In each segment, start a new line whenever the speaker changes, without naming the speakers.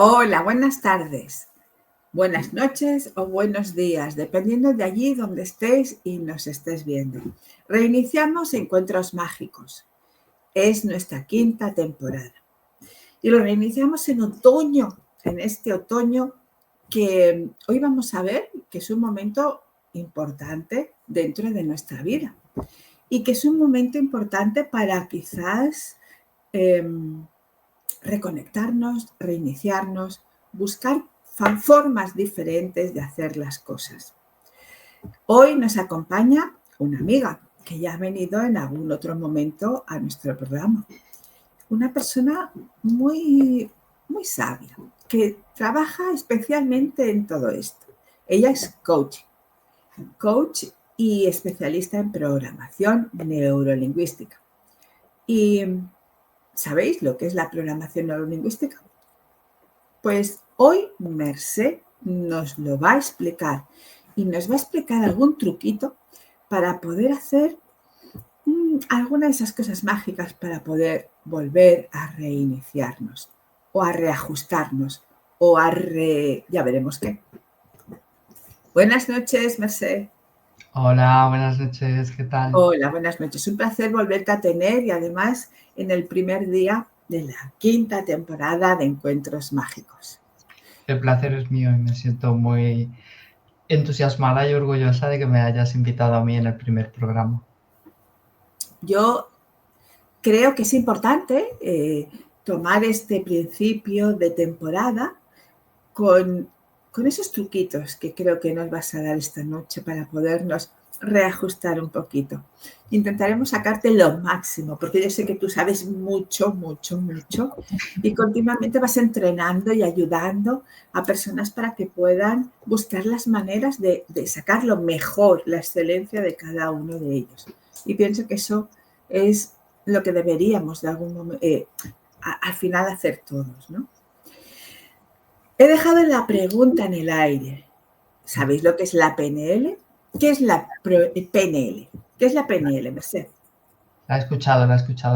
Hola, buenas tardes, buenas noches o buenos días, dependiendo de allí donde estés y nos estés viendo. Reiniciamos Encuentros Mágicos. Es nuestra quinta temporada. Y lo reiniciamos en otoño, en este otoño que hoy vamos a ver que es un momento importante dentro de nuestra vida y que es un momento importante para quizás reconectarnos, reiniciarnos, buscar formas diferentes de hacer las cosas. Hoy nos acompaña una amiga que ya ha venido en algún otro momento a nuestro programa. Una persona muy sabia, que trabaja especialmente en todo esto. Ella es coach y especialista en programación neurolingüística. ¿Y sabéis lo que es la programación neurolingüística? Pues hoy Mercé nos lo va a explicar y nos va a explicar algún truquito para poder hacer alguna de esas cosas mágicas para poder volver a reiniciarnos o a reajustarnos o ya veremos qué. Buenas noches, Mercé.
Hola, buenas noches, ¿qué tal?
Hola, buenas noches. Un placer volverte a tener y además en el primer día de la quinta temporada de Encuentros Mágicos.
El placer es mío y me siento muy entusiasmada y orgullosa de que me hayas invitado a mí en el primer programa.
Yo creo que es importante tomar este principio de temporada con esos truquitos que creo que nos vas a dar esta noche para podernos reajustar un poquito. Intentaremos sacarte lo máximo, porque yo sé que tú sabes mucho y continuamente vas entrenando y ayudando a personas para que puedan buscar las maneras de sacar lo mejor, la excelencia de cada uno de ellos. Y pienso que eso es lo que deberíamos de algún momento, al final hacer todos, ¿no? He dejado la pregunta en el aire. ¿Sabéis lo que es la PNL? ¿Qué es la PNL? ¿Qué es la PNL, Merced?
La he escuchado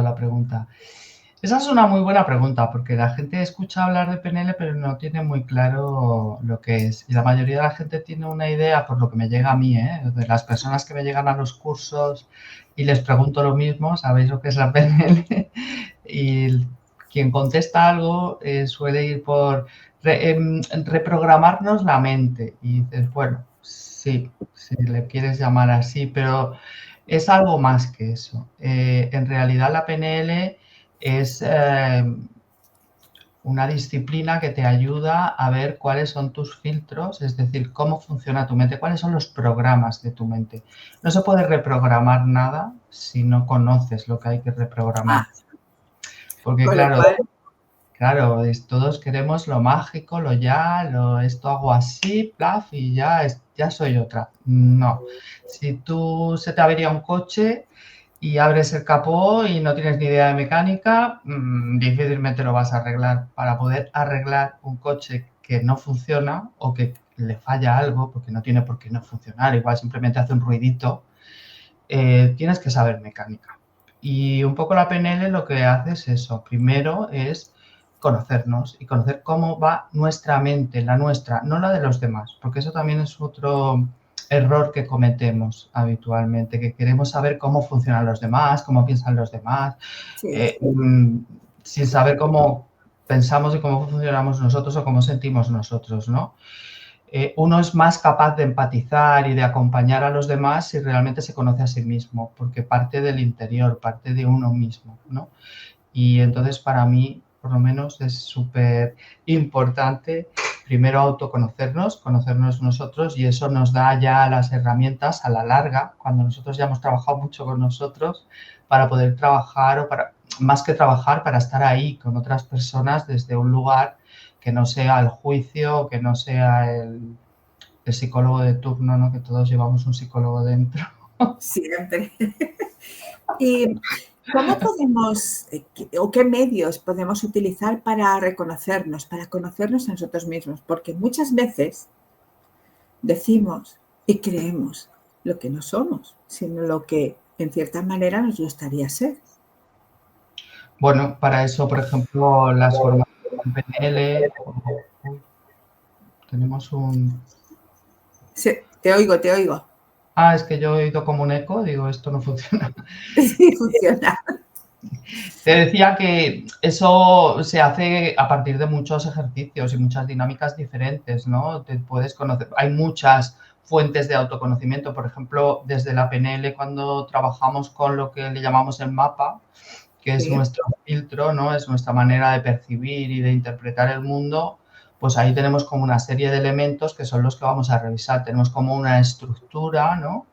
la pregunta. Esa es una muy buena pregunta porque la gente escucha hablar de PNL pero no tiene muy claro lo que es. Y la mayoría de la gente tiene una idea, por lo que me llega a mí, de las personas que me llegan a los cursos y les pregunto lo mismo, ¿sabéis lo que es la PNL? Y quien contesta algo suele ir por reprogramarnos la mente. Y dices, bueno, sí, si le quieres llamar así, pero es algo más que eso. En realidad la PNL es una disciplina que te ayuda a ver cuáles son tus filtros, es decir, cómo funciona tu mente, cuáles son los programas de tu mente. No se puede reprogramar nada si no conoces lo que hay que reprogramar. Porque
Con lo
claro,
cual,
todos queremos lo mágico, esto hago así, plaf, y ya soy otra. No. Si tú se te avería un coche y abres el capó y no tienes ni idea de mecánica, difícilmente lo vas a arreglar. Para poder arreglar un coche que no funciona o que le falla algo, porque no tiene por qué no funcionar, igual simplemente hace un ruidito, tienes que saber mecánica. Y un poco la PNL lo que hace es eso. Primero es conocernos y conocer cómo va nuestra mente, la nuestra, no la de los demás, porque eso también es otro error que cometemos habitualmente, que queremos saber cómo funcionan los demás, cómo piensan los demás,
sí.
eh, sin saber cómo pensamos y cómo funcionamos nosotros o cómo sentimos nosotros, ¿no? Uno es más capaz de empatizar y de acompañar a los demás si realmente se conoce a sí mismo, porque parte del interior, parte de uno mismo, ¿no? Y entonces para mí, por lo menos, es súper importante primero autoconocernos, conocernos nosotros, y eso nos da ya las herramientas a la larga, cuando nosotros ya hemos trabajado mucho con nosotros, para poder trabajar o para, más que trabajar, para estar ahí con otras personas desde un lugar que no sea el juicio, que no sea el psicólogo de turno, ¿no? Que todos llevamos un psicólogo dentro.
Siempre. ¿Y cómo podemos, o qué medios podemos utilizar para reconocernos, para conocernos a nosotros mismos? Porque muchas veces decimos y creemos lo que no somos, sino lo que en cierta manera nos gustaría ser.
Bueno, para eso, por ejemplo, las formaciones con PNL. Uy, tenemos un...
Sí, te oigo, te oigo.
Ah, es que yo he oído como un eco, digo, esto no funciona.
Sí, funciona.
Te decía que eso se hace a partir de muchos ejercicios y muchas dinámicas diferentes, ¿no? Te puedes conocer. Hay muchas fuentes de autoconocimiento, por ejemplo, desde la PNL, cuando trabajamos con lo que le llamamos el mapa, que es
Sí,
nuestro filtro, ¿no? Es nuestra manera de percibir y de interpretar el mundo, pues ahí tenemos como una serie de elementos que son los que vamos a revisar. Tenemos como una estructura, ¿no?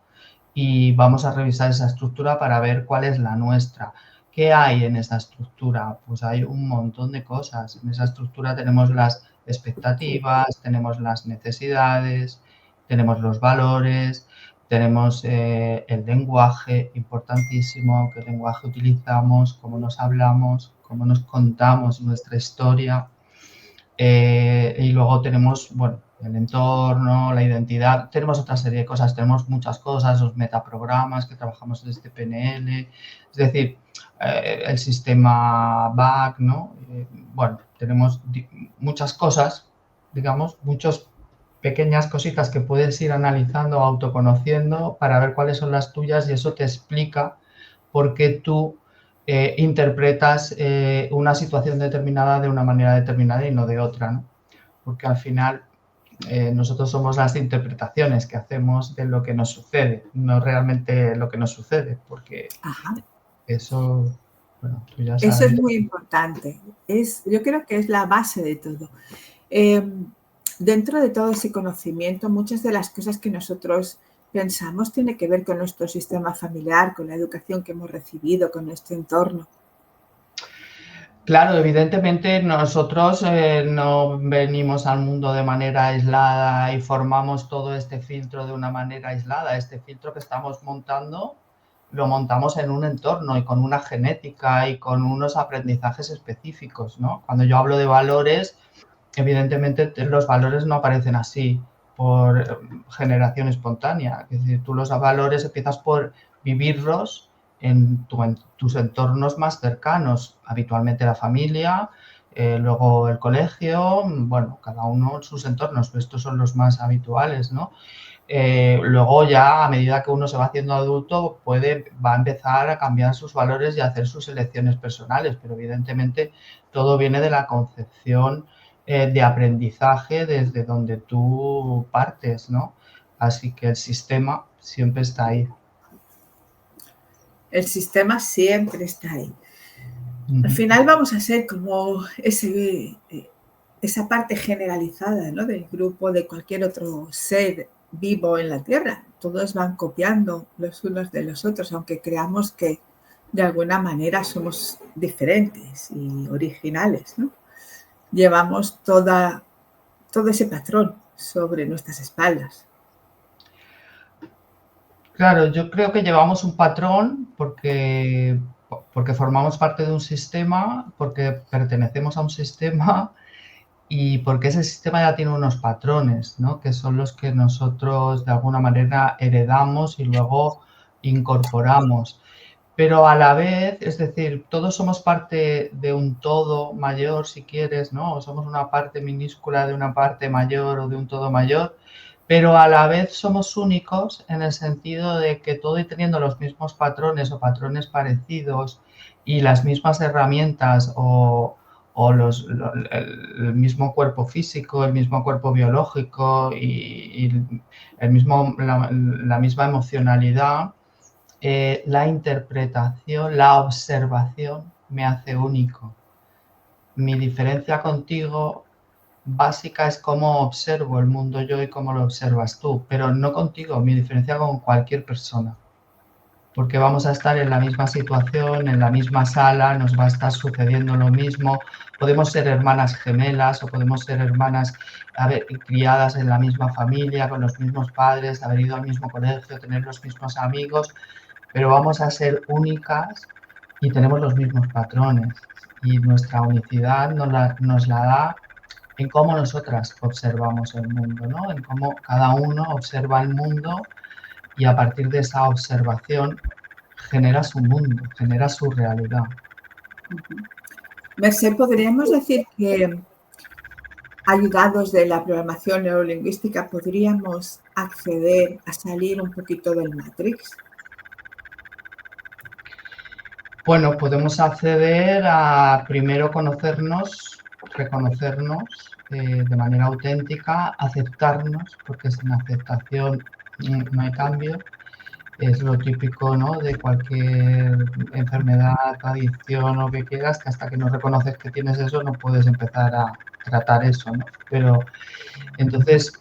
Y vamos a revisar esa estructura para ver cuál es la nuestra. ¿Qué hay en esa estructura? Pues hay un montón de cosas. En esa estructura tenemos las expectativas, tenemos las necesidades, tenemos los valores, tenemos el lenguaje, importantísimo, qué lenguaje utilizamos, cómo nos hablamos, cómo nos contamos nuestra historia. Y luego tenemos, bueno, el entorno, la identidad, tenemos otra serie de cosas, tenemos muchas cosas, los metaprogramas que trabajamos desde PNL, es decir, el sistema BAC, ¿no? Bueno, tenemos muchas cosas, digamos, muchas pequeñas cositas que puedes ir analizando, autoconociendo para ver cuáles son las tuyas y eso te explica por qué tú interpretas una situación determinada de una manera determinada y no de otra, ¿no? Porque al final nosotros somos las interpretaciones que hacemos de lo que nos sucede, no realmente lo que nos sucede, porque
ajá.
eso, bueno, tú ya
Eso es
sabes.
muy importante. Yo creo que es la base de todo. Eh, Dentro de todo ese conocimiento, muchas de las cosas que nosotros pensamos tiene que ver con nuestro sistema familiar, con la educación que hemos recibido, con nuestro entorno.
Claro, evidentemente nosotros no venimos al mundo de manera aislada y formamos todo este filtro de una manera aislada. Este filtro que estamos montando lo montamos en un entorno y con una genética y con unos aprendizajes específicos, ¿no? Cuando yo hablo de valores, evidentemente los valores no aparecen así por generación espontánea. Es decir, tú los valores empiezas por vivirlos en tus entornos más cercanos, habitualmente la familia, luego el colegio, bueno, cada uno en sus entornos, pero estos son los más habituales, ¿no? Luego ya a medida que uno se va haciendo adulto va a empezar a cambiar sus valores y a hacer sus elecciones personales, pero evidentemente todo viene de la concepción de aprendizaje desde donde tú partes, ¿no? Así que el sistema siempre está ahí.
El sistema siempre está ahí. Al
Uh-huh.
final vamos a ser como esa parte generalizada, ¿no? Del grupo de cualquier otro ser vivo en la Tierra. Todos van copiando los unos de los otros, aunque creamos que de alguna manera somos diferentes y originales, ¿no? Llevamos todo ese patrón sobre nuestras espaldas.
Claro, yo creo que llevamos un patrón porque formamos parte de un sistema, porque pertenecemos a un sistema y porque ese sistema ya tiene unos patrones, ¿no? Que son los que nosotros de alguna manera heredamos y luego incorporamos. Pero a la vez, es decir, todos somos parte de un todo mayor, si quieres, ¿no? O somos una parte minúscula de una parte mayor o de un todo mayor, pero a la vez somos únicos en el sentido de que todo y teniendo los mismos patrones o patrones parecidos y las mismas herramientas o el mismo cuerpo físico, el mismo cuerpo biológico y la misma emocionalidad, la interpretación, la observación me hace único. Mi diferencia contigo básica es cómo observo el mundo yo y cómo lo observas tú, pero no contigo, mi diferencia con cualquier persona. Porque vamos a estar en la misma situación, en la misma sala, nos va a estar sucediendo lo mismo. Podemos ser hermanas gemelas o podemos ser hermanas criadas en la misma familia, con los mismos padres, haber ido al mismo colegio, tener los mismos amigos, pero vamos a ser únicas y tenemos los mismos patrones. Y nuestra unicidad nos la da en cómo nosotras observamos el mundo, ¿no? En cómo cada uno observa el mundo y a partir de esa observación genera su mundo, genera su realidad.
Mercé, podríamos decir que, ayudados de la programación neurolingüística, podríamos acceder a salir un poquito del Matrix.
Bueno, podemos acceder a primero conocernos, reconocernos de manera auténtica, aceptarnos, porque sin aceptación no hay cambio. Es lo típico, ¿no?, de cualquier enfermedad, adicción o que quieras, que hasta que no reconoces que tienes eso no puedes empezar a tratar eso, ¿no? Pero entonces,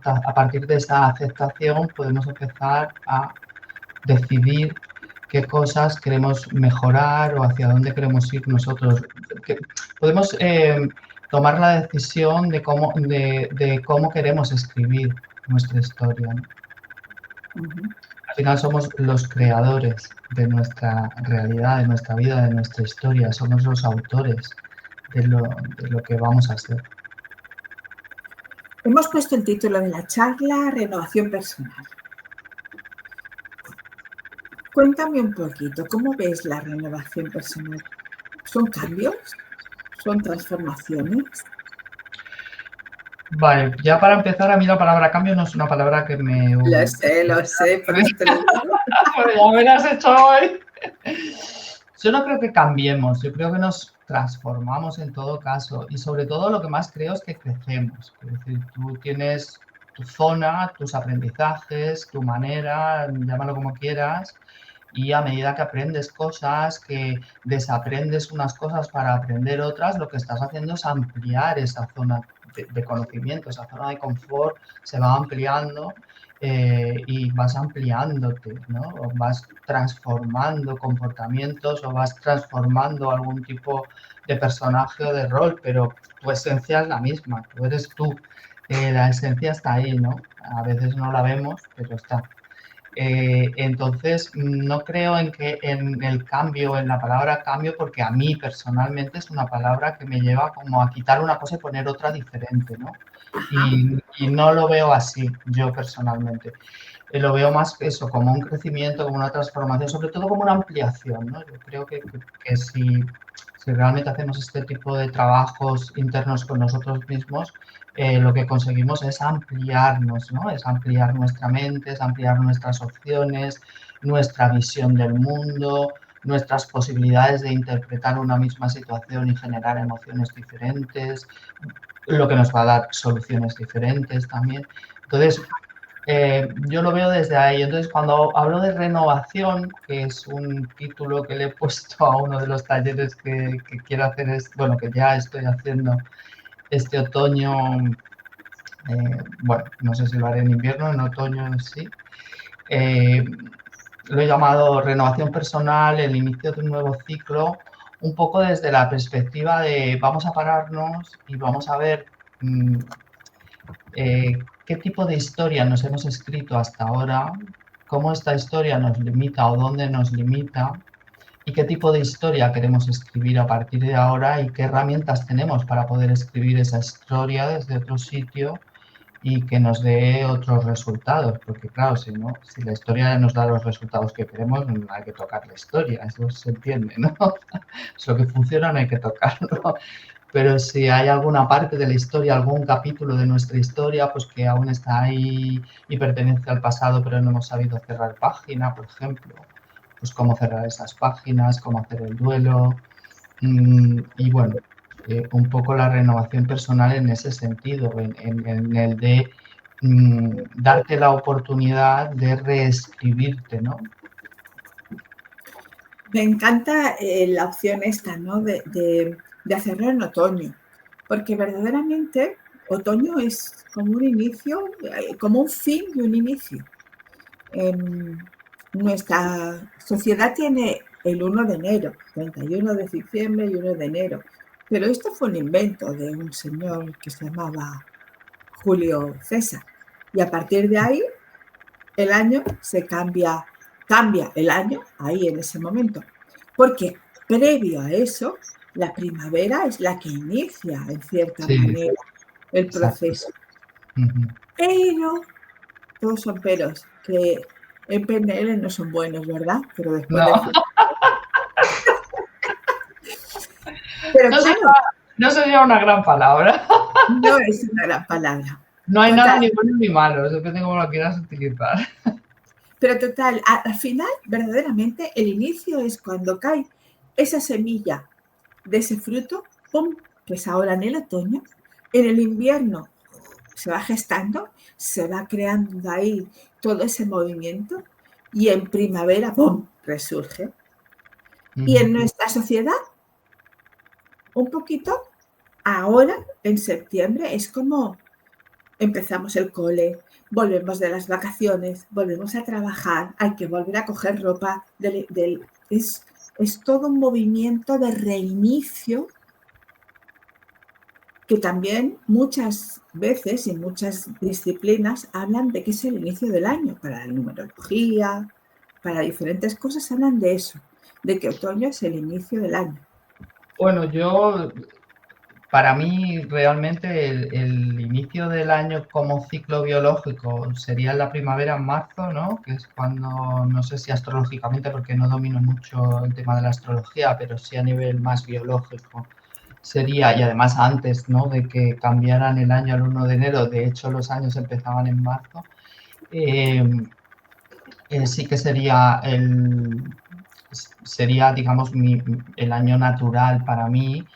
a partir de esa aceptación podemos empezar a decidir qué cosas queremos mejorar o hacia dónde queremos ir nosotros. Podemos tomar la decisión de cómo queremos escribir nuestra historia, ¿no? Al final somos los creadores de nuestra realidad, de nuestra vida, de nuestra historia. Somos los autores de lo que vamos a ser.
Hemos puesto el título de la charla Renovación Personal. Cuéntame un poquito, ¿cómo ves la renovación personal? ¿Son cambios? ¿Son transformaciones?
Vale, ya para empezar, a mí la palabra cambio no es una palabra que me...
Lo sé, por eso te lo digo.
Ya me lo has hecho hoy. Yo no creo que cambiemos, yo creo que nos transformamos en todo caso y sobre todo lo que más creo es que crecemos. Es decir, tú tienes tu zona, tus aprendizajes, tu manera, llámalo como quieras, y a medida que aprendes cosas, que desaprendes unas cosas para aprender otras, lo que estás haciendo es ampliar esa zona de conocimiento, esa zona de confort se va ampliando y vas ampliándote, ¿no? O vas transformando comportamientos o vas transformando algún tipo de personaje o de rol, pero tu esencia es la misma, tú eres tú. La esencia está ahí, ¿no? A veces no la vemos, pero está. Entonces, no creo en el cambio, en la palabra cambio, porque a mí personalmente es una palabra que me lleva como a quitar una cosa y poner otra diferente, ¿no? Y no lo veo así, yo personalmente. Lo veo más eso, como un crecimiento, como una transformación, sobre todo como una ampliación, ¿no? Yo creo que si realmente hacemos este tipo de trabajos internos con nosotros mismos, lo que conseguimos es ampliarnos, ¿no? Es ampliar nuestra mente, es ampliar nuestras opciones, nuestra visión del mundo, nuestras posibilidades de interpretar una misma situación y generar emociones diferentes, lo que nos va a dar soluciones diferentes también. Entonces, yo lo veo desde ahí. Entonces, cuando hablo de renovación, que es un título que le he puesto a uno de los talleres que quiero hacer, bueno, que ya estoy haciendo este otoño, bueno, no sé si lo haré en invierno, en otoño sí. Lo he llamado renovación personal, el inicio de un nuevo ciclo, un poco desde la perspectiva de vamos a pararnos y vamos a ver qué tipo de historia nos hemos escrito hasta ahora, cómo esta historia nos limita o dónde nos limita y qué tipo de historia queremos escribir a partir de ahora y qué herramientas tenemos para poder escribir esa historia desde otro sitio y que nos dé otros resultados, porque claro, si la historia nos da los resultados que queremos, no hay que tocar la historia, eso se entiende, ¿no? Es lo que funciona, no hay que tocarlo. Pero si hay alguna parte de la historia, algún capítulo de nuestra historia, pues que aún está ahí y pertenece al pasado, pero no hemos sabido cerrar página, por ejemplo, pues cómo cerrar esas páginas, cómo hacer el duelo, y bueno, un poco la renovación personal en ese sentido, en el de darte la oportunidad de reescribirte, ¿no?
Me encanta la opción esta, ¿no? De hacerlo en otoño, porque verdaderamente otoño es como un inicio, como un fin y un inicio. Nuestra sociedad tiene el 1 de enero, 31 de diciembre y 1 de enero, pero esto fue un invento de un señor que se llamaba Julio César, y a partir de ahí el año se cambia el año ahí en ese momento, porque previo a eso la primavera es la que inicia en cierta manera el proceso. Pero todos son peros, que en PNL no son buenos, ¿verdad? Pero después
No.
Pero
No sería,
claro,
no sería una gran palabra.
no es una gran palabra.
No hay nada
Total,
ni bueno ni malo, depende de cómo lo quieras utilizar.
pero total, al final, verdaderamente, el inicio es cuando cae esa semilla de ese fruto, ¡pum!, que es ahora en el otoño. En el invierno se va gestando, se va creando ahí todo ese movimiento y en primavera, ¡pum!, resurge. Y en nuestra sociedad, un poquito, ahora, en septiembre, es como empezamos el cole, volvemos de las vacaciones, volvemos a trabajar, hay que volver a coger ropa. Es todo un movimiento de reinicio que también muchas veces y muchas disciplinas hablan de que es el inicio del año. Para la numerología, para diferentes cosas hablan de eso, de que otoño es el inicio del año.
Bueno, para mí realmente el inicio del año como ciclo biológico sería la primavera en marzo, ¿no? Que es cuando, no sé si astrológicamente, porque no domino mucho el tema de la astrología, pero sí a nivel más biológico sería, y además antes, ¿no?, de que cambiaran el año al 1 de enero, de hecho los años empezaban en marzo, sí que sería, digamos, el año natural para mí,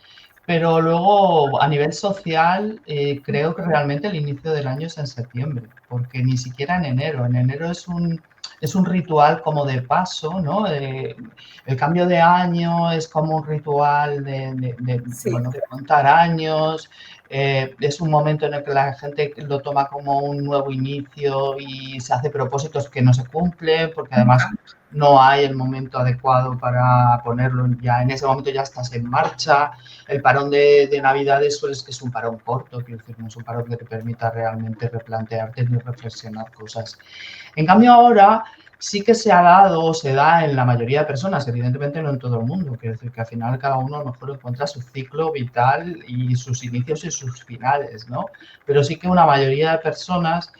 pero luego a nivel social creo que realmente el inicio del año es en septiembre, porque ni siquiera en enero. En enero es un ritual como de paso, ¿no? El cambio de año es como un ritual
Sí,
bueno, de contar años. Es un momento en el que la gente lo toma como un nuevo inicio y se hace propósitos que no se cumplen, porque además no hay el momento adecuado para ponerlo, ya en ese momento ya estás en marcha. El parón de Navidades es un parón corto, quiero decir, no es un parón que te permita realmente replantearte ni reflexionar cosas. En cambio ahora sí que se ha dado o se da en la mayoría de personas, evidentemente no en todo el mundo, quiero decir que al final cada uno a lo mejor encuentra su ciclo vital y sus inicios y sus finales, ¿no? Pero sí que una mayoría de personas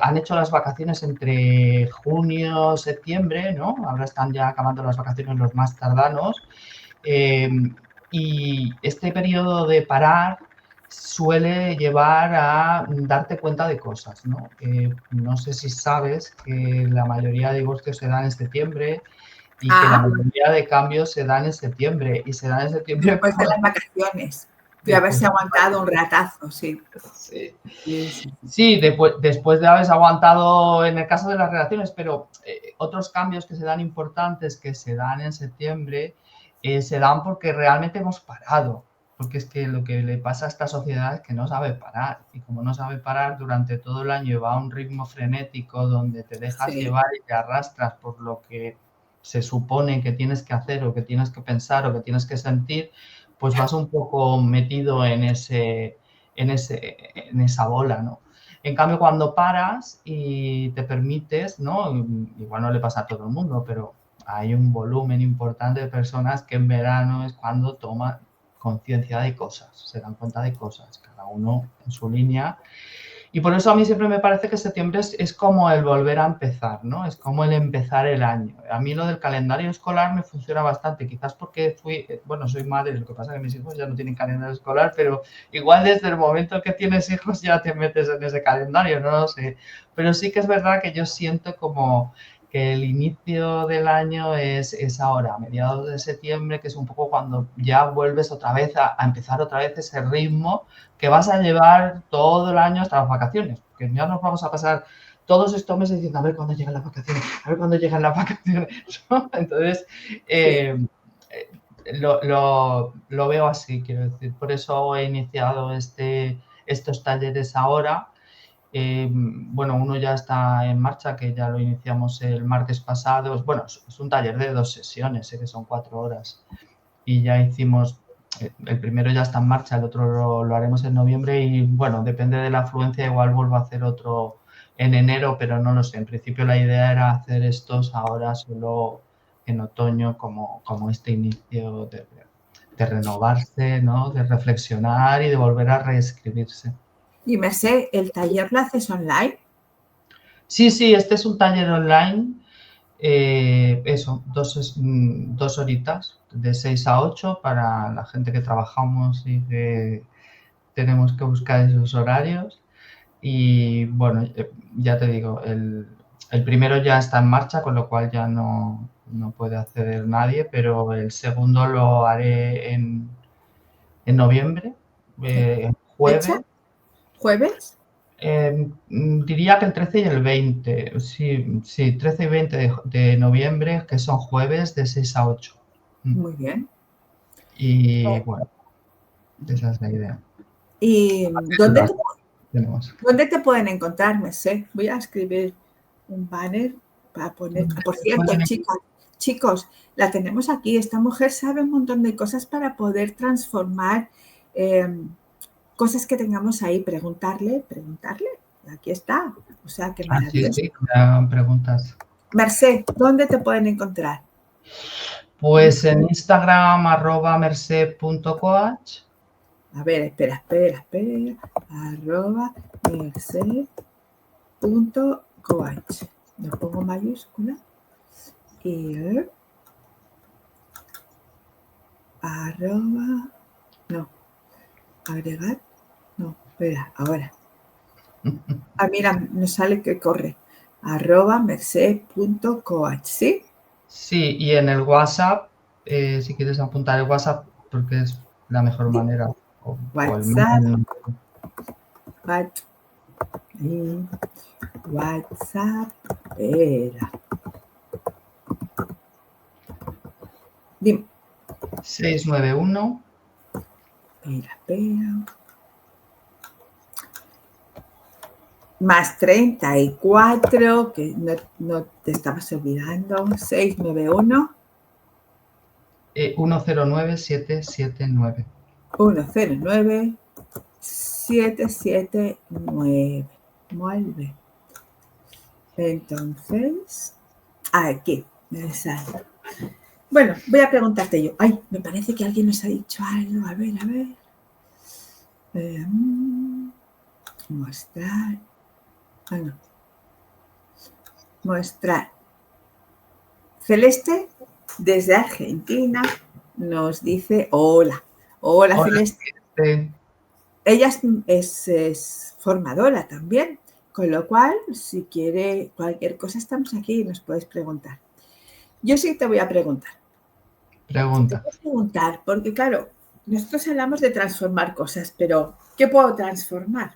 han hecho las vacaciones entre junio, septiembre, ¿no? Ahora están ya acabando las vacaciones los más tardanos. Eh, y este periodo de parar suele llevar a darte cuenta de cosas, ¿no? No sé si sabes que la mayoría de divorcios se dan en septiembre y que la
ah,
mayoría de cambios se dan en septiembre y se dan en septiembre
después de las vacaciones, de
después
haberse
de
aguantado un ratazo, sí.
sí.
Sí, sí, sí.
Sí, después de haberse aguantado en el caso de las relaciones, pero otros cambios que se dan importantes, que se dan en septiembre, se dan porque realmente hemos parado. Porque es que lo que le pasa a esta sociedad es que no sabe parar. Y como no sabe parar, durante todo el año va a un ritmo frenético donde te dejas
Sí.
llevar y te arrastras por lo que se supone que tienes que hacer o que tienes que pensar o que tienes que sentir, pues vas un poco metido en esa bola, ¿no? En cambio, cuando paras y te permites, ¿no? Igual no le pasa a todo el mundo, pero hay un volumen importante de personas que en verano es cuando toman conciencia de cosas, se dan cuenta de cosas, cada uno en su línea. Y por eso a mí siempre me parece que septiembre es como el volver a empezar, ¿no? Es como el empezar el año. A mí lo del calendario escolar me funciona bastante, quizás porque soy madre, lo que pasa es que mis hijos ya no tienen calendario escolar, pero igual desde el momento que tienes hijos ya te metes en ese calendario, no lo sé. Pero sí que es verdad que yo siento como que el inicio del año es ahora, a mediados de septiembre, que es un poco cuando ya vuelves otra vez a empezar otra vez ese ritmo que vas a llevar todo el año hasta las vacaciones, porque ya nos vamos a pasar todos estos meses diciendo a ver cuándo llegan las vacaciones, a ver cuándo llegan las vacaciones, ¿no? Entonces,
Sí.
lo veo así, quiero decir, por eso he iniciado estos talleres ahora. Bueno, uno ya está en marcha, que ya lo iniciamos el martes pasado. Bueno, es un taller de 2 sesiones, que son 4 horas. Y ya hicimos, el primero ya está en marcha, el otro lo haremos en noviembre y bueno, depende de la afluencia, igual vuelvo a hacer otro en enero, pero no lo sé. En principio la idea era hacer estos ahora solo en otoño como este inicio de renovarse, ¿no? De reflexionar y de volver a reescribirse.
Y ¿el taller lo haces online?
Sí, este es un taller online. Eso, 2 horitas, de 6 a 8 para la gente que trabajamos y que tenemos que buscar esos horarios. Y bueno, ya te digo, el primero ya está en marcha, con lo cual ya no puede acceder nadie, pero el segundo lo haré en noviembre,
¿Fecha?
jueves.
¿Jueves?
Diría que el 13 y el 20, sí, sí, 13 y 20 de noviembre, que son jueves de 6 a 8.
Muy bien.
Y bueno, esa es la idea.
¿Y
Tenemos.
dónde te pueden encontrar, Mercé? Voy a escribir un banner para poner. Por cierto, chicas, chicos, la tenemos aquí. Esta mujer sabe un montón de cosas para poder transformar cosas que tengamos ahí. Preguntarle. Aquí está. O sea, qué
Sí,
maravilloso.
sí, me hagan preguntas.
Mercé, ¿dónde te pueden encontrar?
Pues en Instagram, @merced.coach.
A ver, espera. @merced.coach. Lo pongo mayúscula. Y arroba, no, agregar, no, espera, ahora. Mira, nos sale que corre. @merced.coach, ¿sí?
Sí, y en el WhatsApp, si quieres apuntar el WhatsApp, porque es la mejor manera. O el
WhatsApp,
mail.
WhatsApp, era. Dime.
691.
Espera. Más 34, que no te estabas olvidando. 691.
109779.
109779. Vuelve. Entonces, aquí, exacto. Bueno, voy a preguntarte yo. Ay, me parece que alguien nos ha dicho algo. A ver. Mostrar. No. Mostrar. Celeste, desde Argentina, nos dice hola. Hola, Celeste. Ella es formadora también, con lo cual, si quiere cualquier cosa, estamos aquí y nos puedes preguntar. Yo sí te voy a preguntar.
Pregunta.
Te voy a preguntar, porque claro, nosotros hablamos de transformar cosas, pero ¿qué puedo transformar?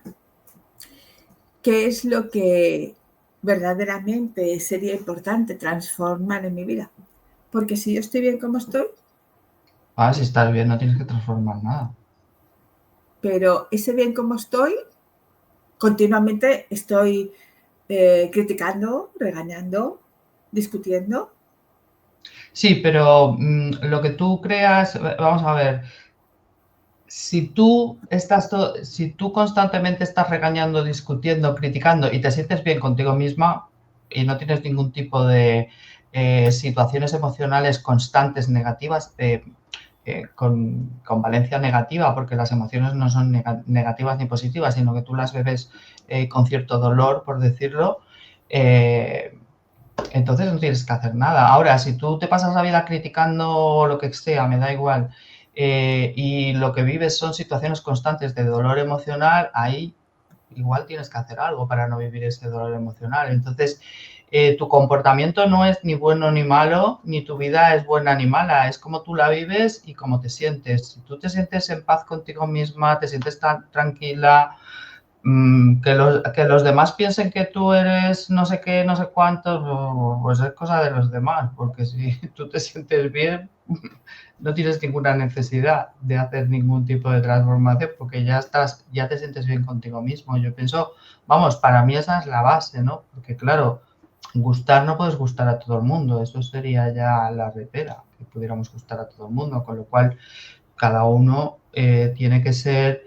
¿Qué es lo que verdaderamente sería importante transformar en mi vida? Porque si yo estoy bien como estoy,
Si estás bien, no tienes que transformar nada.
pero ese bien como estoy, continuamente estoy criticando, regañando, discutiendo.
Sí, pero lo que tú creas, vamos a ver, si tú constantemente estás regañando, discutiendo, criticando y te sientes bien contigo misma y no tienes ningún tipo de situaciones emocionales constantes negativas, con valencia negativa, porque las emociones no son negativas ni positivas, sino que tú las bebes con cierto dolor, por decirlo, entonces no tienes que hacer nada. Ahora, si tú te pasas la vida criticando lo que sea, me da igual, y lo que vives son situaciones constantes de dolor emocional, ahí igual tienes que hacer algo para no vivir ese dolor emocional. Entonces, tu comportamiento no es ni bueno ni malo, ni tu vida es buena ni mala, es como tú la vives y cómo te sientes. Si tú te sientes en paz contigo misma, te sientes tan tranquila, que los demás piensen que tú eres no sé qué, no sé cuánto, pues es cosa de los demás, porque si tú te sientes bien, no tienes ninguna necesidad de hacer ningún tipo de transformación, porque ya te sientes bien contigo mismo. Yo pienso, vamos, para mí esa es la base, ¿no? Porque claro, gustar no puedes gustar a todo el mundo, eso sería ya la repera, que pudiéramos gustar a todo el mundo, con lo cual cada uno tiene que ser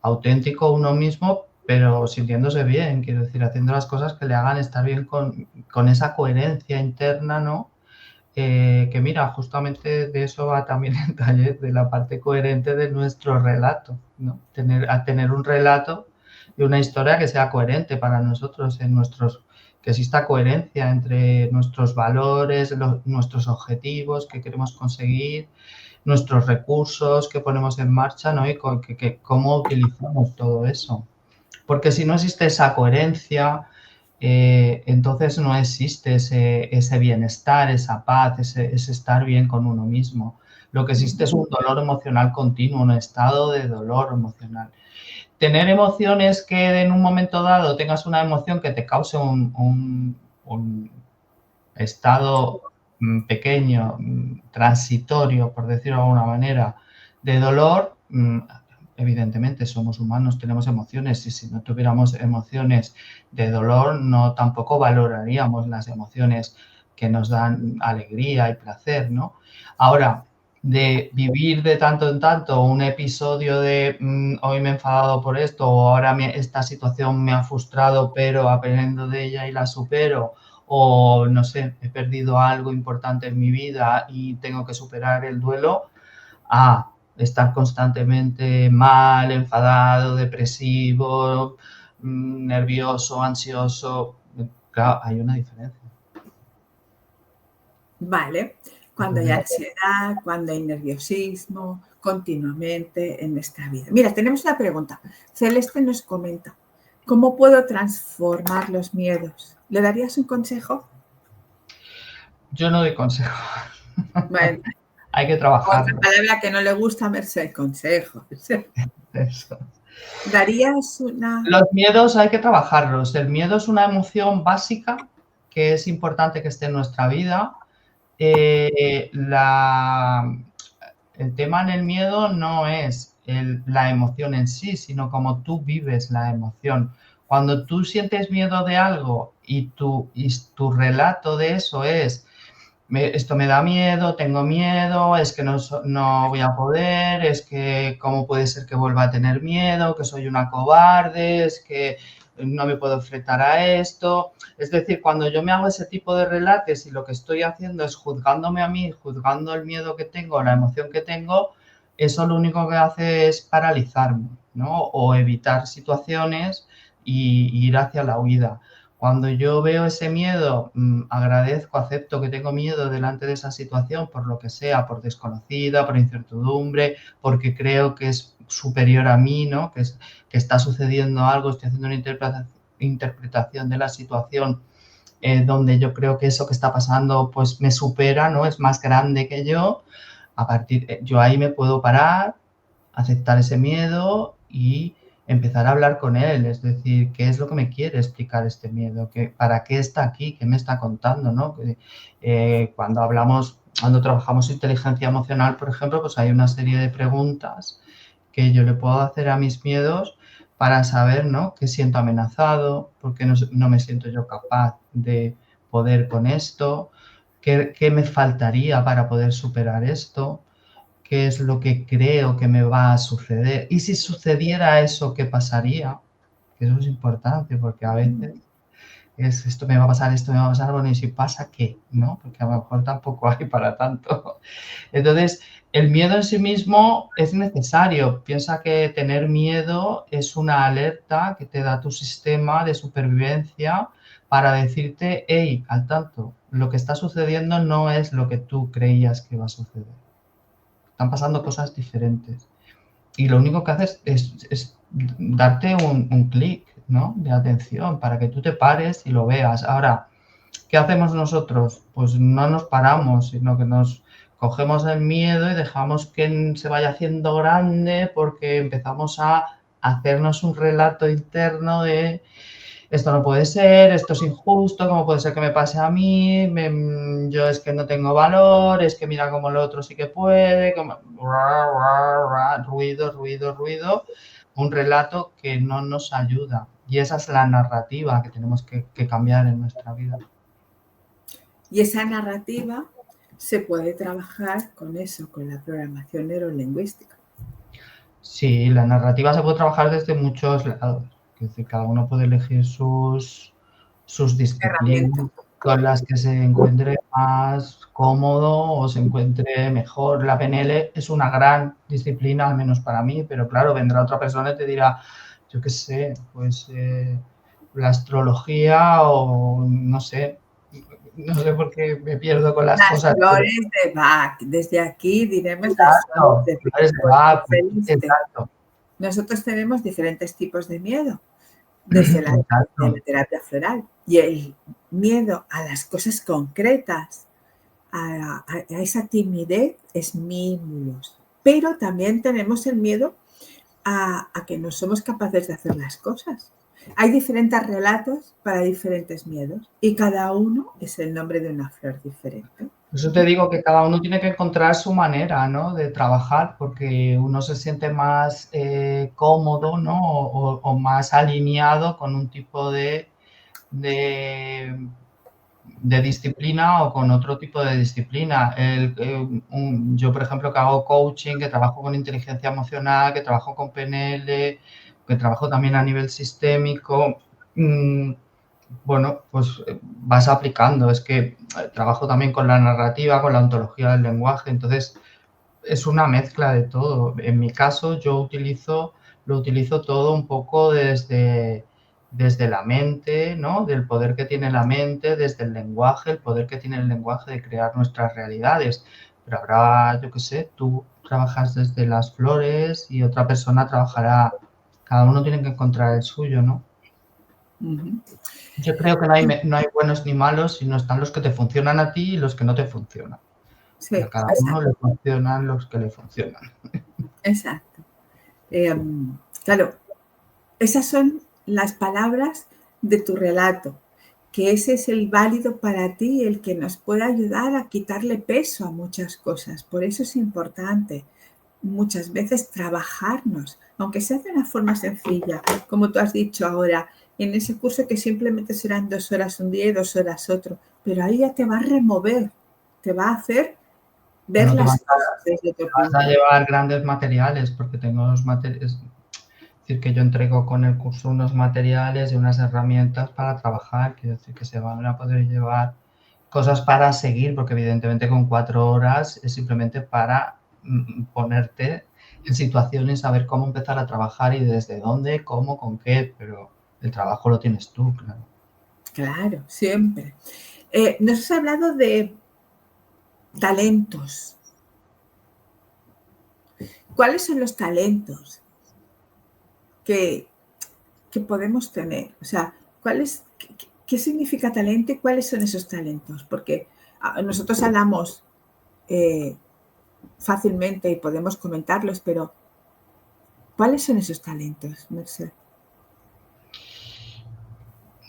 auténtico uno mismo, pero sintiéndose bien, quiero decir, haciendo las cosas que le hagan estar bien con esa coherencia interna, ¿no? Que mira, justamente de eso va también el taller, de la parte coherente de nuestro relato, ¿no? Tener un relato y una historia que sea coherente para nosotros, que exista coherencia entre nuestros valores, nuestros objetivos que queremos conseguir, nuestros recursos que ponemos en marcha, ¿no? Y cómo utilizamos todo eso. Porque si no existe esa coherencia, entonces no existe ese bienestar, esa paz, ese estar bien con uno mismo. Lo que existe es un dolor emocional continuo, un estado de dolor emocional. Tener emociones que en un momento dado tengas una emoción que te cause un estado pequeño, transitorio, por decirlo de alguna manera, de dolor, evidentemente somos humanos, tenemos emociones y si no tuviéramos emociones de dolor, no tampoco valoraríamos las emociones que nos dan alegría y placer, ¿no? Ahora, de vivir de tanto en tanto un episodio de hoy me he enfadado por esto o ahora esta situación me ha frustrado, pero aprendo de ella y la supero, o no sé, he perdido algo importante en mi vida y tengo que superar el duelo, a estar constantemente mal, enfadado, depresivo, nervioso, ansioso. Claro, hay una diferencia.
Vale, cuando hay ansiedad, cuando hay nerviosismo, continuamente en nuestra vida. Mira, tenemos una pregunta. Celeste nos comenta, ¿cómo puedo transformar los miedos? ¿Le darías un consejo?
Yo no doy consejo.
Bueno,
Hay que
otra
trabajarlo.
palabra que no le gusta verse el consejo.
Eso.
¿Darías una...?
Los miedos hay que trabajarlos. El miedo es una emoción básica que es importante que esté en nuestra vida. El tema en el miedo no es la emoción en sí, sino cómo tú vives la emoción. Cuando tú sientes miedo de algo y tu relato de eso es esto me da miedo, tengo miedo, es que no voy a poder, es que cómo puede ser que vuelva a tener miedo, que soy una cobarde, es que no me puedo enfrentar a esto. Es decir, cuando yo me hago ese tipo de relatos y lo que estoy haciendo es juzgándome a mí, juzgando el miedo que tengo, la emoción que tengo, eso lo único que hace es paralizarme, ¿no? O evitar situaciones y ir hacia la huida. Cuando yo veo ese miedo, agradezco, acepto que tengo miedo delante de esa situación, por lo que sea, por desconocida, por incertidumbre, porque creo que es superior a mí, ¿no? Que está sucediendo algo, estoy haciendo una interpretación de la situación donde yo creo que eso que está pasando pues me supera, ¿no? Es más grande que yo. Yo ahí me puedo parar, aceptar ese miedo y empezar a hablar con él, es decir, ¿qué es lo que me quiere explicar este miedo? ¿Para qué está aquí? ¿Qué me está contando? ¿No? Cuando trabajamos inteligencia emocional, por ejemplo, pues hay una serie de preguntas que yo le puedo hacer a mis miedos para saber, ¿no? ¿Qué siento amenazado? ¿Por qué no me siento yo capaz de poder con esto? ¿Qué me faltaría para poder superar esto? ¿Qué es lo que creo que me va a suceder? Y si sucediera eso, ¿qué pasaría? Eso es importante porque a veces es esto me va a pasar, esto me va a pasar, bueno, y si pasa, ¿qué? ¿No? Porque a lo mejor tampoco hay para tanto. Entonces, el miedo en sí mismo es necesario. Piensa que tener miedo es una alerta que te da tu sistema de supervivencia para decirte, hey, al tanto, lo que está sucediendo no es lo que tú creías que va a suceder. Están pasando cosas diferentes. Y lo único que haces es darte un clic, ¿no? De atención para que tú te pares y lo veas. Ahora, ¿qué hacemos nosotros? Pues no nos paramos, sino que nos cogemos el miedo y dejamos que se vaya haciendo grande porque empezamos a hacernos un relato interno de esto no puede ser, esto es injusto, ¿cómo puede ser que me pase a mí? Yo es que no tengo valor, es que mira cómo el otro sí que puede, ruido, ruido, ruido, un relato que no nos ayuda. Y esa es la narrativa que tenemos que cambiar en nuestra vida.
Y esa narrativa se puede trabajar con eso, con la programación neurolingüística.
Sí, la narrativa se puede trabajar desde muchos lados. Es decir, cada uno puede elegir sus disciplinas con las que se encuentre más cómodo o se encuentre mejor. La PNL es una gran disciplina, al menos para mí, pero claro, vendrá otra persona y te dirá, yo qué sé, pues la astrología o no sé por qué me pierdo con las cosas.
Las flores de Bach. Desde aquí diremos las flores
Exacto,
de Bach.
flores de
Pues
Bach,
excelente.
exacto,
Nosotros tenemos diferentes tipos de miedo desde la
exacto.
terapia floral. Y el miedo a las cosas concretas, a esa timidez, es mínimos. Pero también tenemos el miedo a que no somos capaces de hacer las cosas. Hay diferentes relatos para diferentes miedos y cada uno es el nombre de una flor diferente.
Por eso te digo que cada uno tiene que encontrar su manera, ¿no?, de trabajar, porque uno se siente más cómodo, ¿no?, o más alineado con un tipo de, de disciplina o con otro tipo de disciplina. Yo, por ejemplo, que hago coaching, que trabajo con inteligencia emocional, que trabajo con PNL, que trabajo también a nivel sistémico, bueno, pues vas aplicando. Es que trabajo también con la narrativa, con la ontología del lenguaje, entonces es una mezcla de todo. En mi caso, lo utilizo todo un poco desde la mente, ¿no?, del poder que tiene la mente, desde el lenguaje, el poder que tiene el lenguaje de crear nuestras realidades. Pero habrá, yo qué sé, tú trabajas desde las flores y otra persona trabajará, cada uno tiene que encontrar el suyo, ¿no?
Uh-huh.
Yo creo que no hay buenos ni malos, sino están los que te funcionan a ti y los que no te funcionan.
Sí,
Y a cada uno
exacto.
le funcionan los que le funcionan.
Exacto. Claro, esas son las palabras de tu relato, que ese es el válido para ti, el que nos puede ayudar a quitarle peso a muchas cosas. Por eso es importante muchas veces trabajarnos, aunque sea de una forma sencilla, como tú has dicho ahora, en ese curso que simplemente serán 2 horas un día y 2 horas otro, pero ahí ya te va a remover, te va a hacer ver
No te
las
vas
cosas desde otro
a
punto.
llevar grandes materiales, porque tengo los materiales, es decir, que yo entrego con el curso unos materiales y unas herramientas para trabajar, quiero decir que se van a poder llevar cosas para seguir, porque evidentemente con 4 horas es simplemente para ponerte en situación y saber cómo empezar a trabajar y desde dónde, cómo, con qué, pero el trabajo lo tienes tú, claro.
Claro, siempre. Nos has hablado de talentos. ¿Cuáles son los talentos que, que podemos tener? O sea, ¿qué significa talento y cuáles son esos talentos? Porque nosotros hablamos fácilmente y podemos comentarlos, pero ¿cuáles son esos talentos, Merced?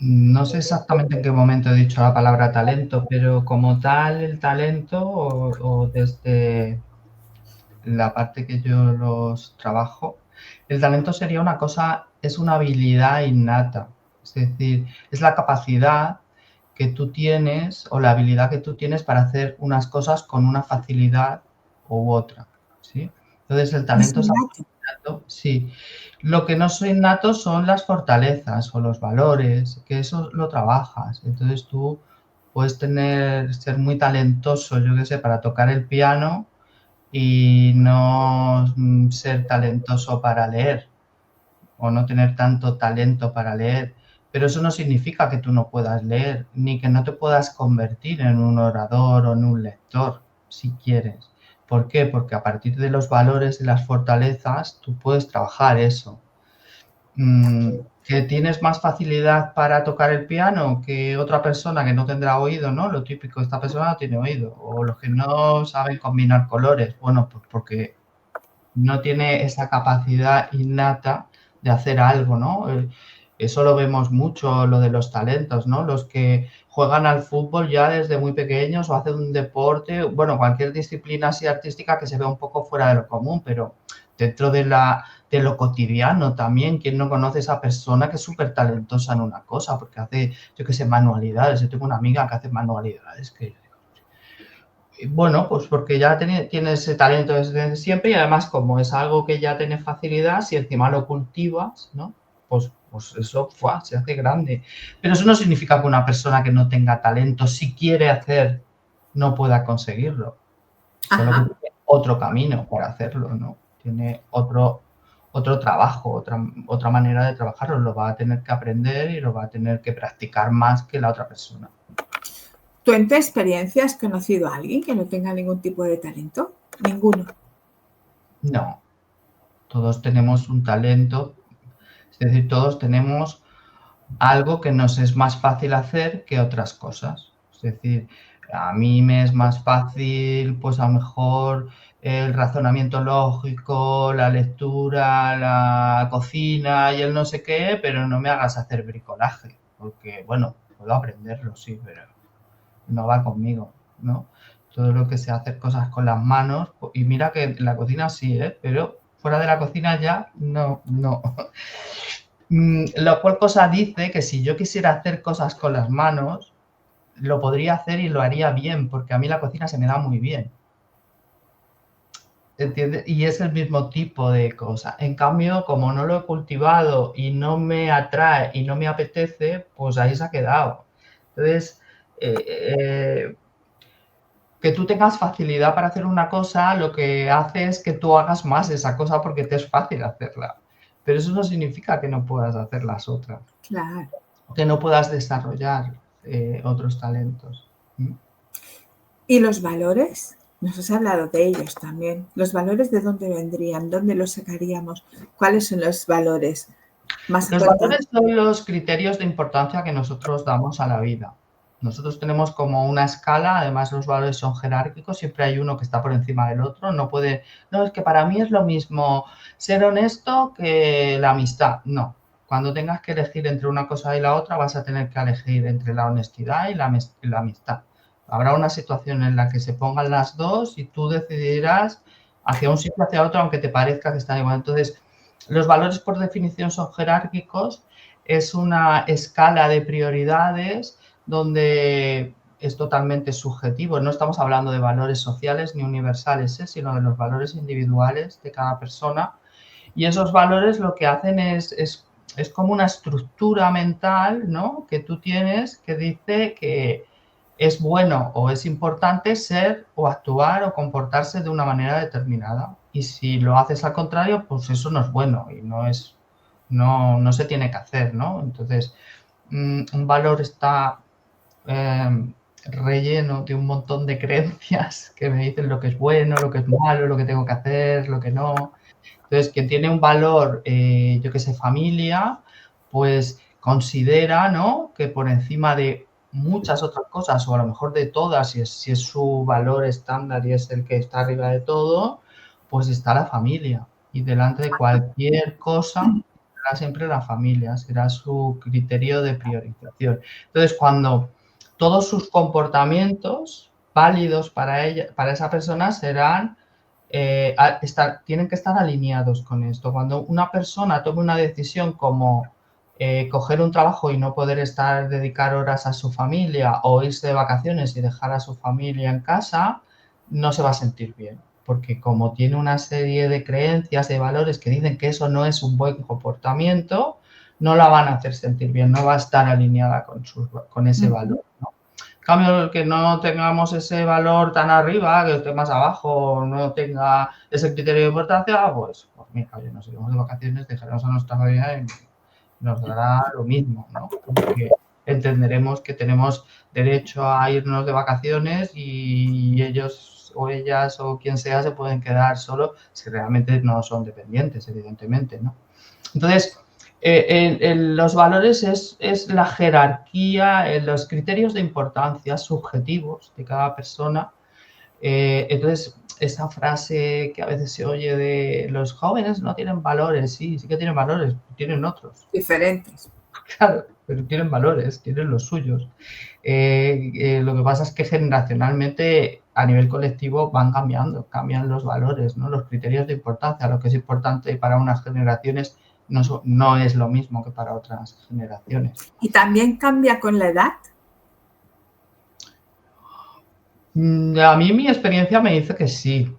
No sé exactamente en qué momento he dicho la palabra talento, pero como tal el talento o desde la parte que yo los trabajo, el talento sería una cosa, es una habilidad innata, es decir, es la capacidad que tú tienes o la habilidad que tú tienes para hacer unas cosas con una facilidad u otra, ¿sí? Entonces el
Es
talento es algo
innato.
innato, sí. Lo que no es innato son las fortalezas o los valores, que eso lo trabajas. Entonces tú puedes ser muy talentoso, yo qué sé, para tocar el piano y no ser talentoso para leer o no tener tanto talento para leer. Pero eso no significa que tú no puedas leer, ni que no te puedas convertir en un orador o en un lector, si quieres. ¿Por qué? Porque a partir de los valores y las fortalezas, tú puedes trabajar eso. Que tienes más facilidad para tocar el piano que otra persona que no tendrá oído, ¿no? Lo típico, esta persona no tiene oído, o los que no saben combinar colores. Bueno, pues porque no tiene esa capacidad innata de hacer algo, ¿no? Eso lo vemos mucho, lo de los talentos, ¿no? Los que juegan al fútbol ya desde muy pequeños o hacen un deporte, bueno, cualquier disciplina así artística que se vea un poco fuera de lo común, pero dentro de lo cotidiano también. ¿Quién no conoce a esa persona que es súper talentosa en una cosa? Porque hace, yo qué sé, manualidades. Yo tengo una amiga que hace manualidades que bueno, pues porque ya tiene ese talento desde siempre y además como es algo que ya tiene facilidad, si encima lo cultivas, ¿no? Pues eso se hace grande. Pero eso no significa que una persona que no tenga talento, si quiere hacer, no pueda conseguirlo. Solo que
Ajá.
tiene otro camino para hacerlo, ¿no? Tiene otro trabajo, otra manera de trabajarlo. Lo va a tener que aprender y lo va a tener que practicar más que la otra persona.
¿Tú en tu experiencia has conocido a alguien que no tenga ningún tipo de talento? Ninguno.
No, todos tenemos un talento, es decir, todos tenemos algo que nos es más fácil hacer que otras cosas. Es decir, a mí me es más fácil, pues a lo mejor el razonamiento lógico, la lectura, la cocina y el no sé qué, pero no me hagas hacer bricolaje, porque bueno, puedo aprenderlo, sí, pero no va conmigo, ¿no? Todo lo que sea hacer cosas con las manos, y mira que en la cocina sí, pero fuera de la cocina ya no. Lo cual cosa dice que si yo quisiera hacer cosas con las manos, lo podría hacer y lo haría bien, porque a mí la cocina se me da muy bien. ¿Entiendes? Y es el mismo tipo de cosa. En cambio, como no lo he cultivado y no me atrae y no me apetece, pues ahí se ha quedado. Entonces, que tú tengas facilidad para hacer una cosa, lo que hace es que tú hagas más esa cosa porque te es fácil hacerla. Pero eso no significa que no puedas hacer las otras.
Claro.
Que no puedas desarrollar otros talentos.
¿Y los valores? Nos has hablado de ellos también. ¿Los valores de dónde vendrían? ¿Dónde los sacaríamos? ¿Cuáles son los valores más
Los
importantes?
valores son los criterios de importancia que nosotros damos a la vida. Nosotros tenemos como una escala, además los valores son jerárquicos, siempre hay uno que está por encima del otro, no, es que para mí es lo mismo ser honesto que la amistad. No, cuando tengas que elegir entre una cosa y la otra vas a tener que elegir entre la honestidad y la amistad. Habrá una situación en la que se pongan las dos y tú decidirás hacia un sitio o hacia otro, aunque te parezca que están igual. Entonces, los valores por definición son jerárquicos, es una escala de prioridades donde es totalmente subjetivo. No estamos hablando de valores sociales ni universales, sino de los valores individuales de cada persona. Y esos valores lo que hacen es como una estructura mental, ¿no?, que tú tienes que dice que es bueno o es importante ser o actuar o comportarse de una manera determinada. Y si lo haces al contrario, pues eso no es bueno y no se tiene que hacer, ¿no? Entonces, un valor está relleno de un montón de creencias que me dicen lo que es bueno, lo que es malo, lo que tengo que hacer, lo que no. Entonces, quien tiene un valor, yo que sé, familia, pues considera, ¿no?, que por encima de muchas otras cosas, o a lo mejor de todas, si es su valor estándar y es el que está arriba de todo, pues está la familia. Y delante de cualquier cosa, será siempre la familia, será su criterio de priorización. Entonces, cuando todos sus comportamientos válidos para esa persona serán tienen que estar alineados con esto. Cuando una persona tome una decisión como coger un trabajo y no poder dedicar horas a su familia o irse de vacaciones y dejar a su familia en casa, no se va a sentir bien. Porque como tiene una serie de creencias, de valores que dicen que eso no es un buen comportamiento, no la van a hacer sentir bien, no va a estar alineada con ese valor, ¿no? En cambio, el que no tengamos ese valor tan arriba, que esté más abajo, no tenga ese criterio de importancia, pues mira, oye, nos iremos de vacaciones, dejaremos a nuestra familia y nos dará lo mismo, ¿no? Porque entenderemos que tenemos derecho a irnos de vacaciones y ellos o ellas o quien sea se pueden quedar solos si realmente no son dependientes, evidentemente, ¿no? Entonces, los valores es la jerarquía, los criterios de importancia subjetivos de cada persona. Entonces, esa frase que a veces se oye de los jóvenes no tienen valores, sí que tienen valores, tienen otros.
Diferentes.
Claro, pero tienen valores, tienen los suyos. Lo que pasa es que generacionalmente a nivel colectivo van cambiando, cambian los valores, ¿no?, los criterios de importancia. Lo que es importante para unas generaciones no es lo mismo que para otras generaciones.
¿Y también cambia con la edad?
A mí mi experiencia me dice que sí,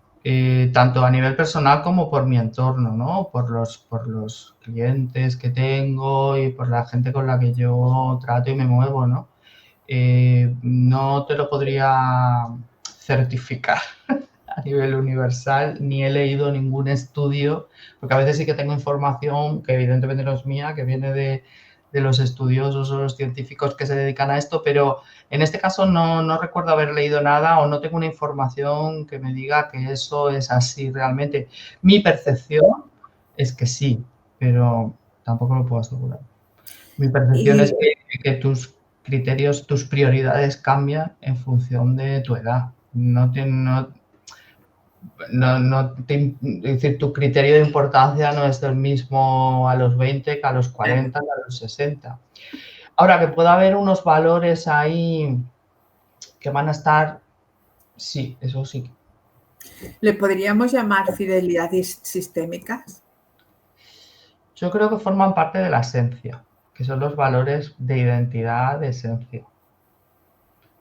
tanto a nivel personal como por mi entorno, ¿no?, por los clientes que tengo y por la gente con la que yo trato y me muevo, ¿no? No te lo podría certificar a nivel universal, ni he leído ningún estudio, porque a veces sí que tengo información que evidentemente no es mía, que viene de los estudiosos o los científicos que se dedican a esto, pero en este caso no recuerdo haber leído nada o no tengo una información que me diga que eso es así realmente. Mi percepción es que sí, pero tampoco lo puedo asegurar. Mi percepción es
Y,
que tus criterios, tus prioridades cambian en función de tu edad. Es decir, tu criterio de importancia no es el mismo a los 20 que a los 40, que a los 60. Ahora, que pueda haber unos valores ahí que van a estar, sí, eso sí.
¿le podríamos llamar fidelidades sistémicas?
Yo creo que forman parte de la esencia, que son los valores de identidad, de esencia.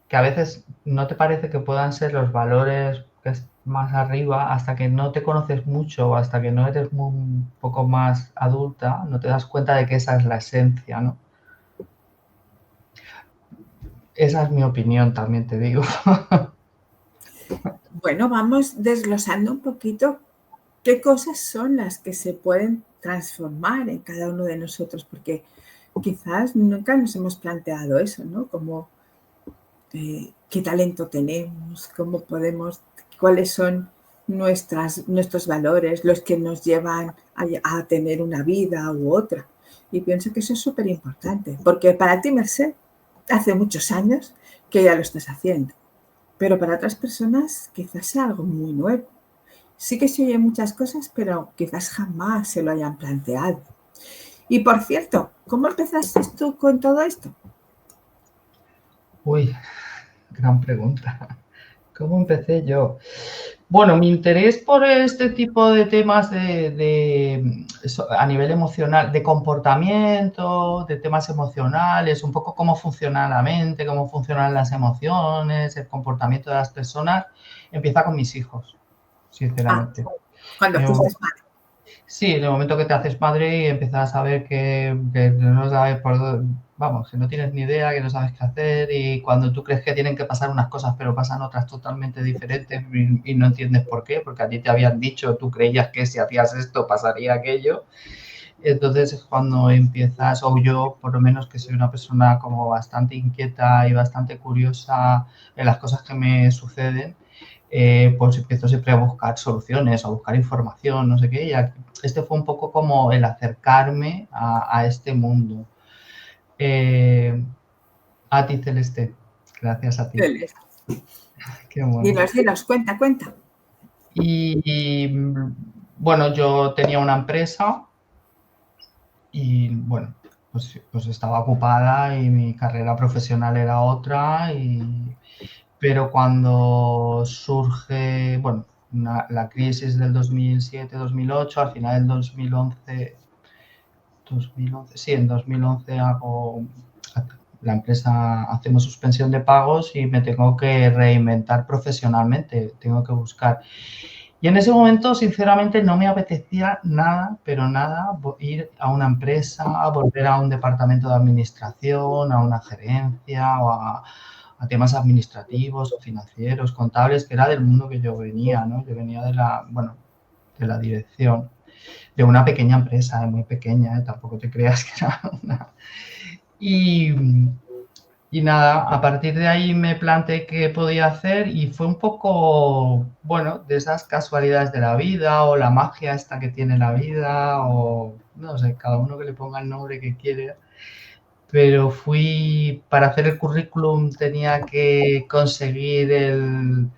Que a veces no te parece que puedan ser los valores que es más arriba hasta que no te conoces mucho o hasta que no eres un poco más adulta, no te das cuenta de que esa es la esencia, ¿no? Esa es mi opinión, también te digo.
Bueno, vamos desglosando un poquito qué cosas son las que se pueden transformar en cada uno de nosotros, porque quizás nunca nos hemos planteado eso, ¿no? Como qué talento tenemos, cómo podemos, cuáles son nuestros valores, los que nos llevan a tener una vida u otra. Y pienso que eso es súper importante, porque para ti, Merced, hace muchos años que ya lo estás haciendo, pero para otras personas quizás sea algo muy nuevo. Sí que se oyen muchas cosas, pero quizás jamás se lo hayan planteado. Y por cierto, ¿cómo empezaste tú con todo esto?
Uy, gran pregunta. ¿Cómo empecé yo? Bueno, mi interés por este tipo de temas a nivel emocional, de comportamiento, de temas emocionales, un poco cómo funciona la mente, cómo funcionan las emociones, el comportamiento de las personas, empieza con mis hijos,
Ah,
sinceramente.
cuando
Yo,
fuiste madre.
Sí, en el momento que te haces madre y empiezas a ver que no sabes por dónde, vamos, que no tienes ni idea, que no sabes qué hacer y cuando tú crees que tienen que pasar unas cosas pero pasan otras totalmente diferentes y no entiendes por qué, porque a ti te habían dicho, tú creías que si hacías esto pasaría aquello, entonces es cuando empiezas, o yo por lo menos que soy una persona como bastante inquieta y bastante curiosa en las cosas que me suceden, pues empiezo siempre a buscar soluciones, a buscar información, no sé qué, y este fue un poco como el acercarme a este mundo. Eh, a ti, Celeste, gracias a ti. Qué bueno.
Dinos, cuenta, cuenta.
Y bueno, yo tenía una empresa y bueno, pues estaba ocupada y mi carrera profesional era otra, pero cuando surge, bueno, la crisis del 2007-2008, al final del 2011, sí, en 2011 la empresa hacemos suspensión de pagos y me tengo que reinventar profesionalmente, tengo que buscar. Y en ese momento, sinceramente, no me apetecía nada, pero nada, ir a una empresa, volver a un departamento de administración, a una gerencia o a temas administrativos o financieros, contables, que era del mundo que yo venía, ¿no? Yo venía bueno, de la dirección de una pequeña empresa, muy pequeña, tampoco te creas que era una... Y, y nada, a partir de ahí me planteé qué podía hacer y fue un poco, bueno, de esas casualidades de la vida o la magia esta que tiene la vida o no sé, cada uno que le ponga el nombre que quiere. Pero para hacer el currículum tenía que conseguir el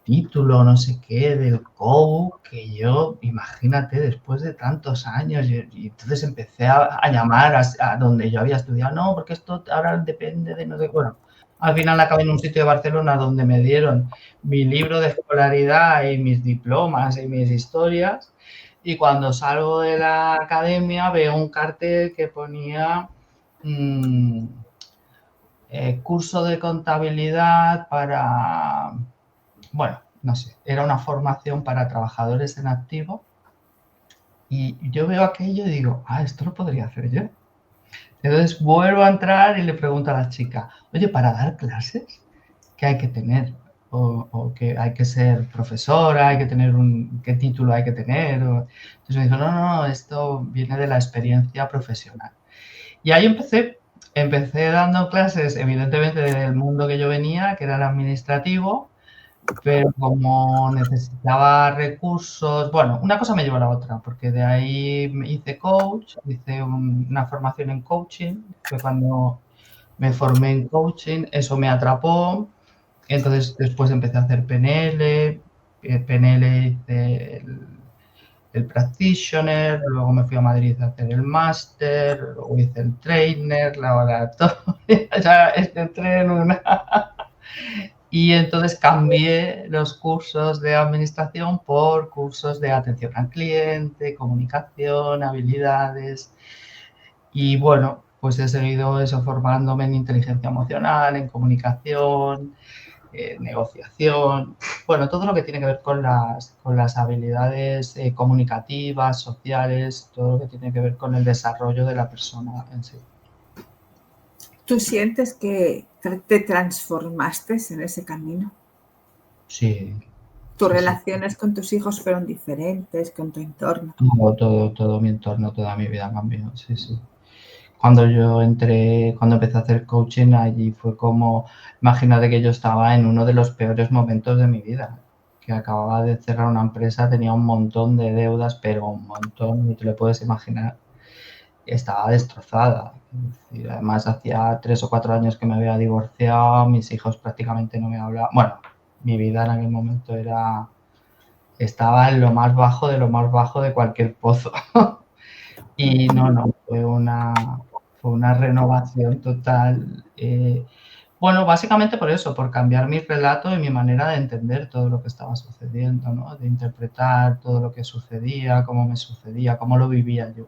título, no sé qué, del COU, que yo, imagínate, después de tantos años, y entonces empecé a llamar a donde yo había estudiado, no, porque esto ahora depende de no sé, bueno, al final acabé en un sitio de Barcelona donde me dieron mi libro de escolaridad y mis diplomas y mis historias, y cuando salgo de la academia veo un cartel que ponía curso de contabilidad para, bueno, no sé, era una formación para trabajadores en activo y yo veo aquello y digo, esto lo podría hacer yo. Entonces vuelvo a entrar y le pregunto a la chica, oye, para dar clases, ¿qué hay que tener? o que hay que ser profesora, hay que tener qué título hay que tener. Entonces me dijo, no, no, esto viene de la experiencia profesional. Y ahí empecé dando clases, evidentemente, del mundo que yo venía, que era el administrativo, pero como necesitaba recursos, bueno, una cosa me llevó a la otra, porque de ahí hice coach, hice una formación en coaching, fue cuando me formé en coaching, eso me atrapó, entonces después empecé a hacer PNL, PNL hice el practitioner, luego me fui a Madrid a hacer el máster, luego hice el trainer, la oratoria, ya entré en una... Y entonces cambié los cursos de administración por cursos de atención al cliente, comunicación, habilidades. Y bueno, pues he seguido eso formándome en inteligencia emocional, en comunicación, negociación, bueno, todo lo que tiene que ver con las habilidades comunicativas, sociales, todo lo que tiene que ver con el desarrollo de la persona en sí.
¿Tú sientes que te transformaste en ese camino?
Sí.
¿Tus
Sí, sí.
relaciones con tus hijos fueron diferentes, con tu entorno?
Todo mi entorno, toda mi vida cambió, sí, sí. Cuando empecé a hacer coaching, allí fue como, imagínate que yo estaba en uno de los peores momentos de mi vida, que acababa de cerrar una empresa, tenía un montón de deudas, pero un montón, ni te lo puedes imaginar. Estaba destrozada. Es decir, además, hacía 3 o 4 años que me había divorciado, mis hijos prácticamente no me hablaban. Bueno, mi vida en aquel momento estaba en lo más bajo de lo más bajo de cualquier pozo. Y no, fue una renovación total. Bueno, básicamente por eso, por cambiar mi relato y mi manera de entender todo lo que estaba sucediendo, ¿no? De interpretar todo lo que sucedía, cómo me sucedía, cómo lo vivía yo.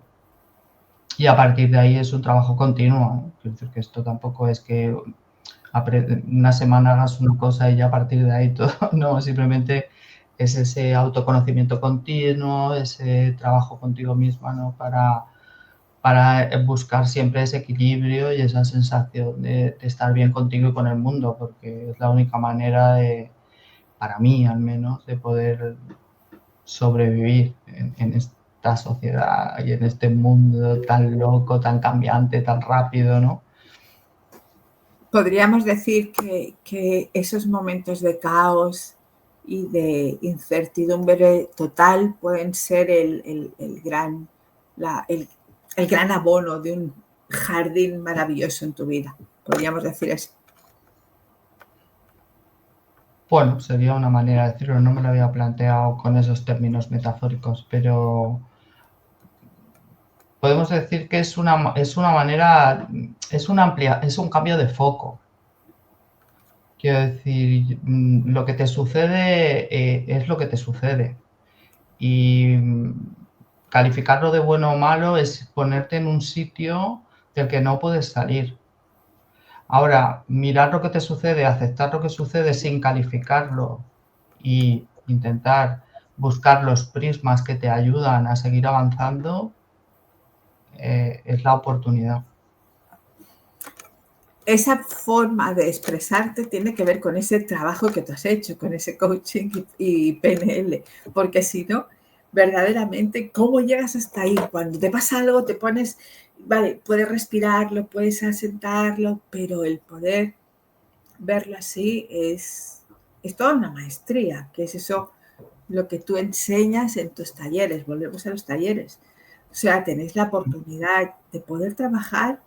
Y a partir de ahí es un trabajo continuo, ¿no? Quiero decir que esto tampoco es que una semana hagas una cosa y ya a partir de ahí todo, no, simplemente es ese autoconocimiento continuo, ese trabajo contigo misma, ¿no? Para buscar siempre ese equilibrio y esa sensación de estar bien contigo y con el mundo, porque es la única manera para mí al menos, de poder sobrevivir en esta sociedad y en este mundo tan loco, tan cambiante, tan rápido, ¿no?
Podríamos decir que esos momentos de caos y de incertidumbre total pueden ser el gran abono de un jardín maravilloso en tu vida. Podríamos decir eso.
Bueno, sería una manera de decirlo, no me lo había planteado con esos términos metafóricos, pero podemos decir que es una manera, es un cambio de foco. Quiero decir, lo que te sucede es lo que te sucede. Y calificarlo de bueno o malo es ponerte en un sitio del que no puedes salir. Ahora, mirar lo que te sucede, aceptar lo que sucede sin calificarlo y intentar buscar los prismas que te ayudan a seguir avanzando, es la oportunidad.
Esa forma de expresarte tiene que ver con ese trabajo que tú has hecho, con ese coaching y PNL, porque si no, verdaderamente, ¿cómo llegas hasta ahí? Cuando te pasa algo, te pones, vale, puedes respirarlo, puedes asentarlo, pero el poder verlo así es toda una maestría, que es eso lo que tú enseñas en tus talleres, volvemos a los talleres. O sea, tenéis la oportunidad de poder trabajar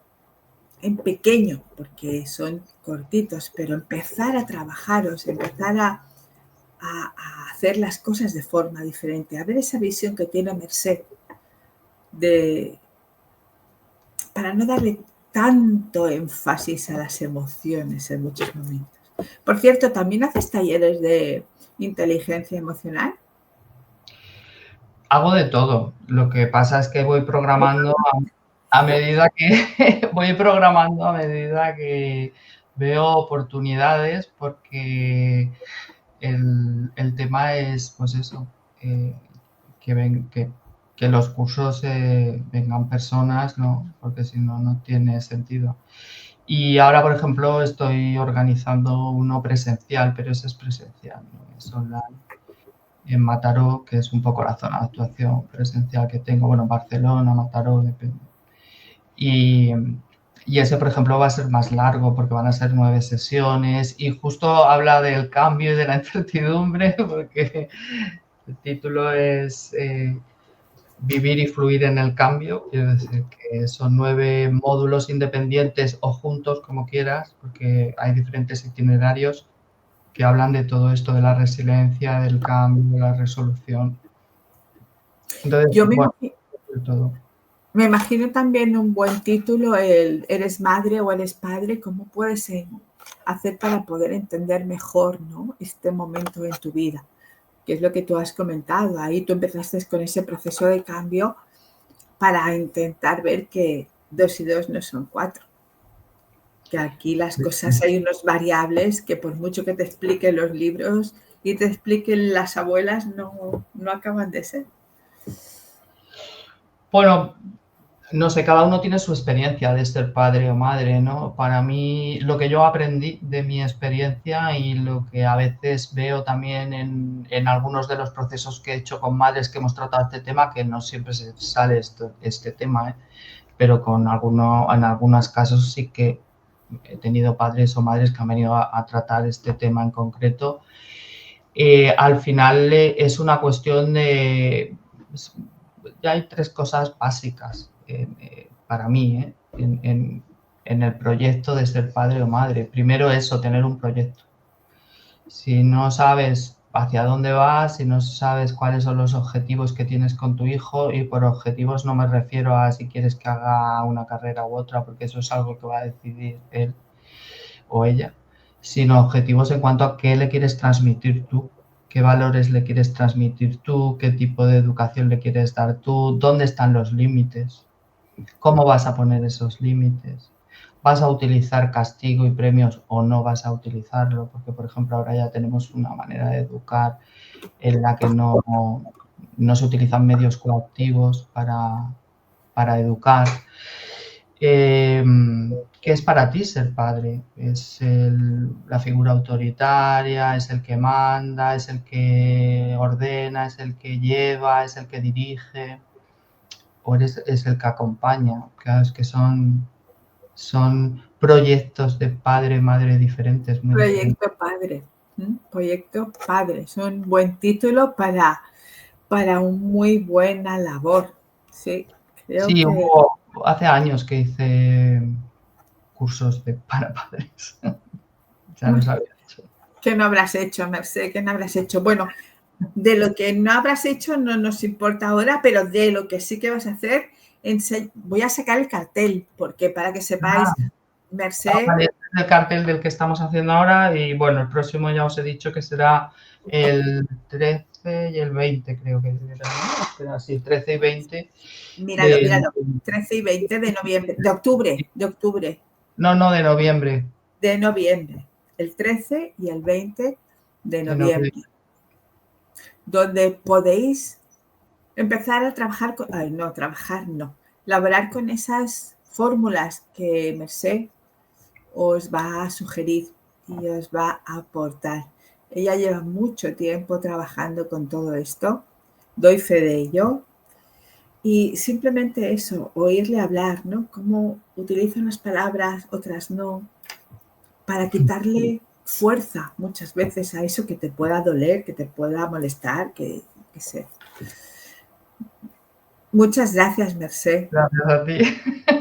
en pequeño, porque son cortitos, pero empezar a trabajaros, empezar a hacer las cosas de forma diferente, a ver esa visión que tiene Merced para no darle tanto énfasis a las emociones en muchos momentos. Por cierto, ¿también haces talleres de inteligencia emocional?
Hago de todo. Lo que pasa es que voy programando a medida que voy programando a medida que veo oportunidades, porque el tema es, pues eso, que, ven, que los cursos vengan personas, ¿no? Porque si no, no tiene sentido. Y ahora, por ejemplo, estoy organizando uno presencial, pero ese es presencial, no es online, en Mataró, que es un poco la zona de actuación presencial que tengo, bueno, en Barcelona, Mataró, depende. Y, y ese, por ejemplo, va a ser más largo porque van a ser 9 sesiones y justo habla del cambio y de la incertidumbre porque el título es Vivir y fluir en el cambio, quiero decir que son 9 módulos independientes o juntos, como quieras, porque hay diferentes itinerarios que hablan de todo esto, de la resiliencia, del cambio, de la resolución. Entonces,
Yo
bueno, de todo.
me imagino también un buen título, el ¿eres madre o eres padre? ¿Cómo puedes hacer para poder entender mejor, ¿no?, este momento en tu vida? Que es lo que tú has comentado. Ahí tú empezaste con ese proceso de cambio para intentar ver que 2 y 2 no son 4. Que aquí las cosas hay unos variables que por mucho que te expliquen los libros y te expliquen las abuelas, no acaban de ser.
Bueno, no sé, cada uno tiene su experiencia de ser padre o madre, ¿no? Para mí, lo que yo aprendí de mi experiencia y lo que a veces veo también en algunos de los procesos que he hecho con madres que hemos tratado este tema, que no siempre se sale este tema, ¿eh? Pero en algunos casos sí que he tenido padres o madres que han venido a tratar este tema en concreto. Al final es una cuestión de... Ya hay 3 cosas básicas para mí en el proyecto de ser padre o madre. Primero eso, tener un proyecto. Si no sabes hacia dónde vas, si no sabes cuáles son los objetivos que tienes con tu hijo, y por objetivos no me refiero a si quieres que haga una carrera u otra, porque eso es algo que va a decidir él o ella, sino objetivos en cuanto a qué le quieres transmitir tú, qué valores le quieres transmitir tú, qué tipo de educación le quieres dar tú, dónde están los límites, cómo vas a poner esos límites. ¿Vas a utilizar castigo y premios o no vas a utilizarlo? Porque, por ejemplo, ahora ya tenemos una manera de educar en la que no se utilizan medios coactivos para educar. ¿Qué es para ti ser padre? ¿Es la figura autoritaria? ¿Es el que manda? ¿Es el que ordena? ¿Es el que lleva? ¿Es el que dirige? ¿O es el que acompaña? Claro, es que son proyectos de padre, madre diferentes, muy diferentes.
Proyecto Padre. Proyecto Padre. Es un buen título para una muy buena labor. Sí, creo
Sí,
que
hace años que hice cursos para padres. Ya los había hecho.
¿qué no habrás hecho, Merced? ¿Qué no habrás hecho? Bueno, de lo que no habrás hecho no nos importa ahora, pero de lo que sí que vas a hacer, voy a sacar el cartel, porque para que sepáis, Merced,
Vale, este es el cartel del que estamos haciendo ahora y bueno, el próximo ya os he dicho que será el 13 y el 20, creo que será así, 13 y 20
míralo,
de...
míralo, 13 y 20 de noviembre, de octubre,
No, de noviembre.
de noviembre, el 13 y el 20 de
De noviembre.
noviembre, donde podéis empezar a trabajar, laborar con esas fórmulas que Merced os va a sugerir y os va a aportar. Ella lleva mucho tiempo trabajando con todo esto, doy fe de ello, y simplemente eso, oírle hablar, ¿no? Cómo utiliza unas palabras, otras no, para quitarle fuerza muchas veces a eso que te pueda doler, que te pueda molestar, que sé. Muchas gracias, Merced.
Gracias a ti.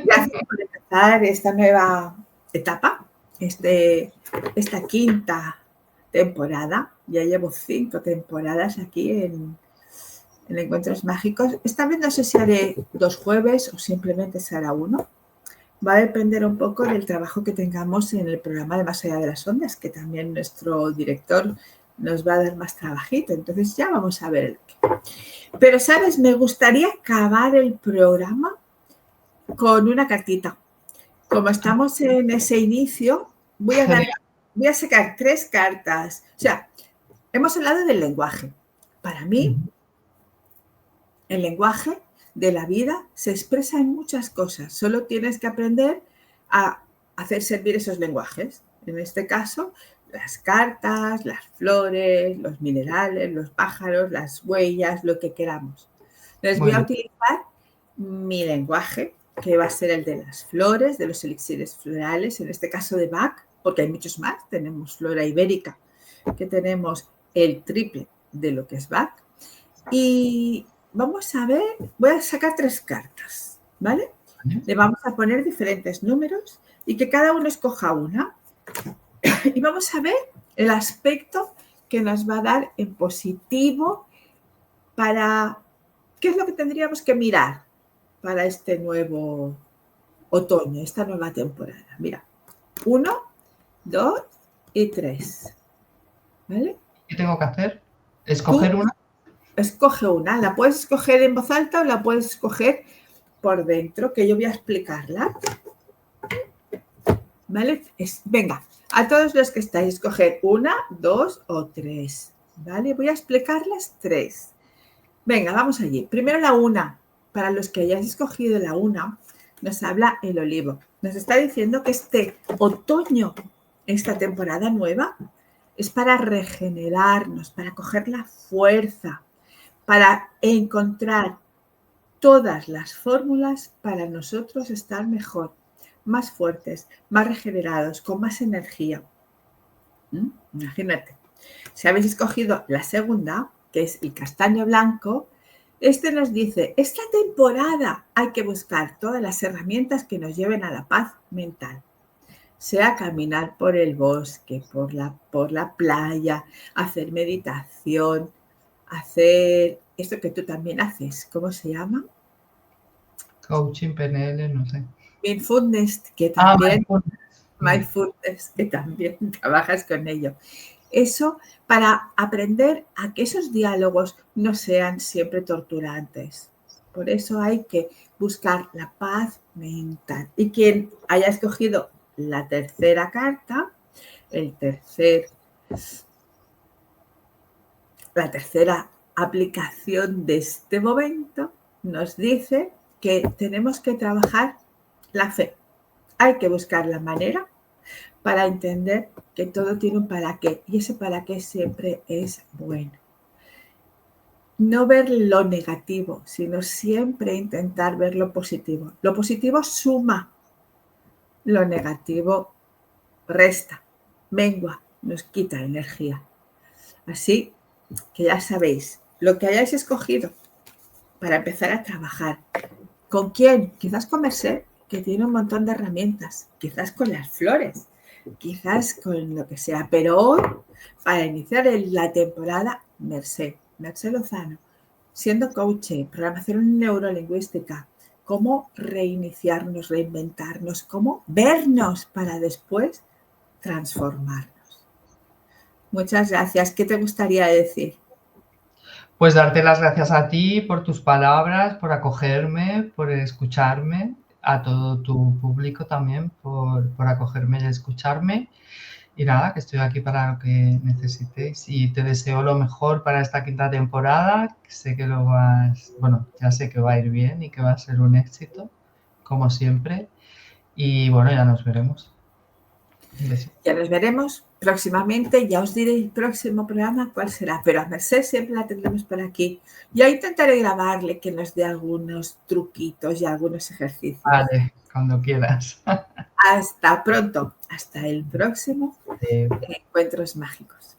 Gracias por empezar esta nueva etapa, esta quinta temporada. Ya llevo 5 temporadas aquí en Encuentros Mágicos. Esta vez no sé si haré 2 jueves o simplemente será uno. Va a depender un poco del trabajo que tengamos en el programa de Más allá de las ondas, que también nuestro director nos va a dar más trabajito. Entonces ya vamos a ver el qué. Pero, ¿sabes? Me gustaría acabar el programa con una cartita. Como estamos en ese inicio, voy a sacar 3 cartas. O sea, hemos hablado del lenguaje. Para mí, el lenguaje de la vida se expresa en muchas cosas. Solo tienes que aprender a hacer servir esos lenguajes. En este caso, las cartas, las flores, los minerales, los pájaros, las huellas, lo que queramos. Entonces voy a utilizar mi lenguaje, que va a ser el de las flores, de los elixires florales, en este caso de Bach, porque hay muchos más. Tenemos flora ibérica, que tenemos el triple de lo que es Bach. Y vamos a ver, voy a sacar 3 cartas, ¿vale? Le vamos a poner diferentes números y que cada uno escoja una. Y vamos a ver el aspecto que nos va a dar en positivo para qué es lo que tendríamos que mirar para este nuevo otoño, esta nueva temporada. Mira, 1, 2 y 3. ¿Vale?
¿Qué tengo que hacer? ¿Escoger una?
Escoge una. La puedes escoger en voz alta o la puedes escoger por dentro, que yo voy a explicarla. ¿Vale? Venga, a todos los que estáis, escoger 1, 2 o 3. ¿Vale? Voy a explicar las 3. Venga, vamos allí. Primero la 1. Para los que hayáis escogido la 1, nos habla el olivo. Nos está diciendo que este otoño, esta temporada nueva, es para regenerarnos, para coger la fuerza, para encontrar todas las fórmulas para nosotros estar mejor, más fuertes, más regenerados, con más energía. Imagínate, si habéis escogido la segunda, que es el castaño blanco, este nos dice, esta temporada hay que buscar todas las herramientas que nos lleven a la paz mental. Sea caminar por el bosque, por la playa, hacer meditación, hacer esto que tú también haces, ¿cómo se llama?
Coaching, PNL, no sé.
Mindfulness, que también, mindfulness, que también trabajas con ello. Eso para aprender a que esos diálogos no sean siempre torturantes. Por eso hay que buscar la paz mental. Y quien haya escogido la tercera carta, la tercera aplicación de este momento, nos dice que tenemos que trabajar la fe. Hay que buscar la manera para entender que todo tiene un para qué y ese para qué siempre es bueno. No ver lo negativo, sino siempre intentar ver lo positivo. Lo positivo suma, lo negativo resta, mengua, nos quita energía. Así que ya sabéis, lo que hayáis escogido para empezar a trabajar. ¿Con quién? Quizás con Mercé, que tiene un montón de herramientas. Quizás con las flores. Quizás con lo que sea. Pero hoy, para iniciar la temporada, Mercé Lozano, siendo coach, programación neurolingüística, cómo reiniciarnos, reinventarnos, cómo vernos para después transformarnos. Muchas gracias. ¿Qué te gustaría decir?
Pues darte las gracias a ti por tus palabras, por acogerme, por escucharme, a todo tu público también por acogerme y escucharme. Y nada, que estoy aquí para lo que necesitéis y te deseo lo mejor para esta quinta temporada. Sé que ya sé que va a ir bien y que va a ser un éxito, como siempre. Y bueno, ya nos veremos. Un beso.
Ya nos veremos próximamente, ya os diré el próximo programa cuál será, pero a Mercé siempre la tendremos por aquí. Yo intentaré grabarle que nos dé algunos truquitos y algunos ejercicios.
Vale, cuando quieras.
Hasta pronto, hasta el próximo Encuentros Mágicos.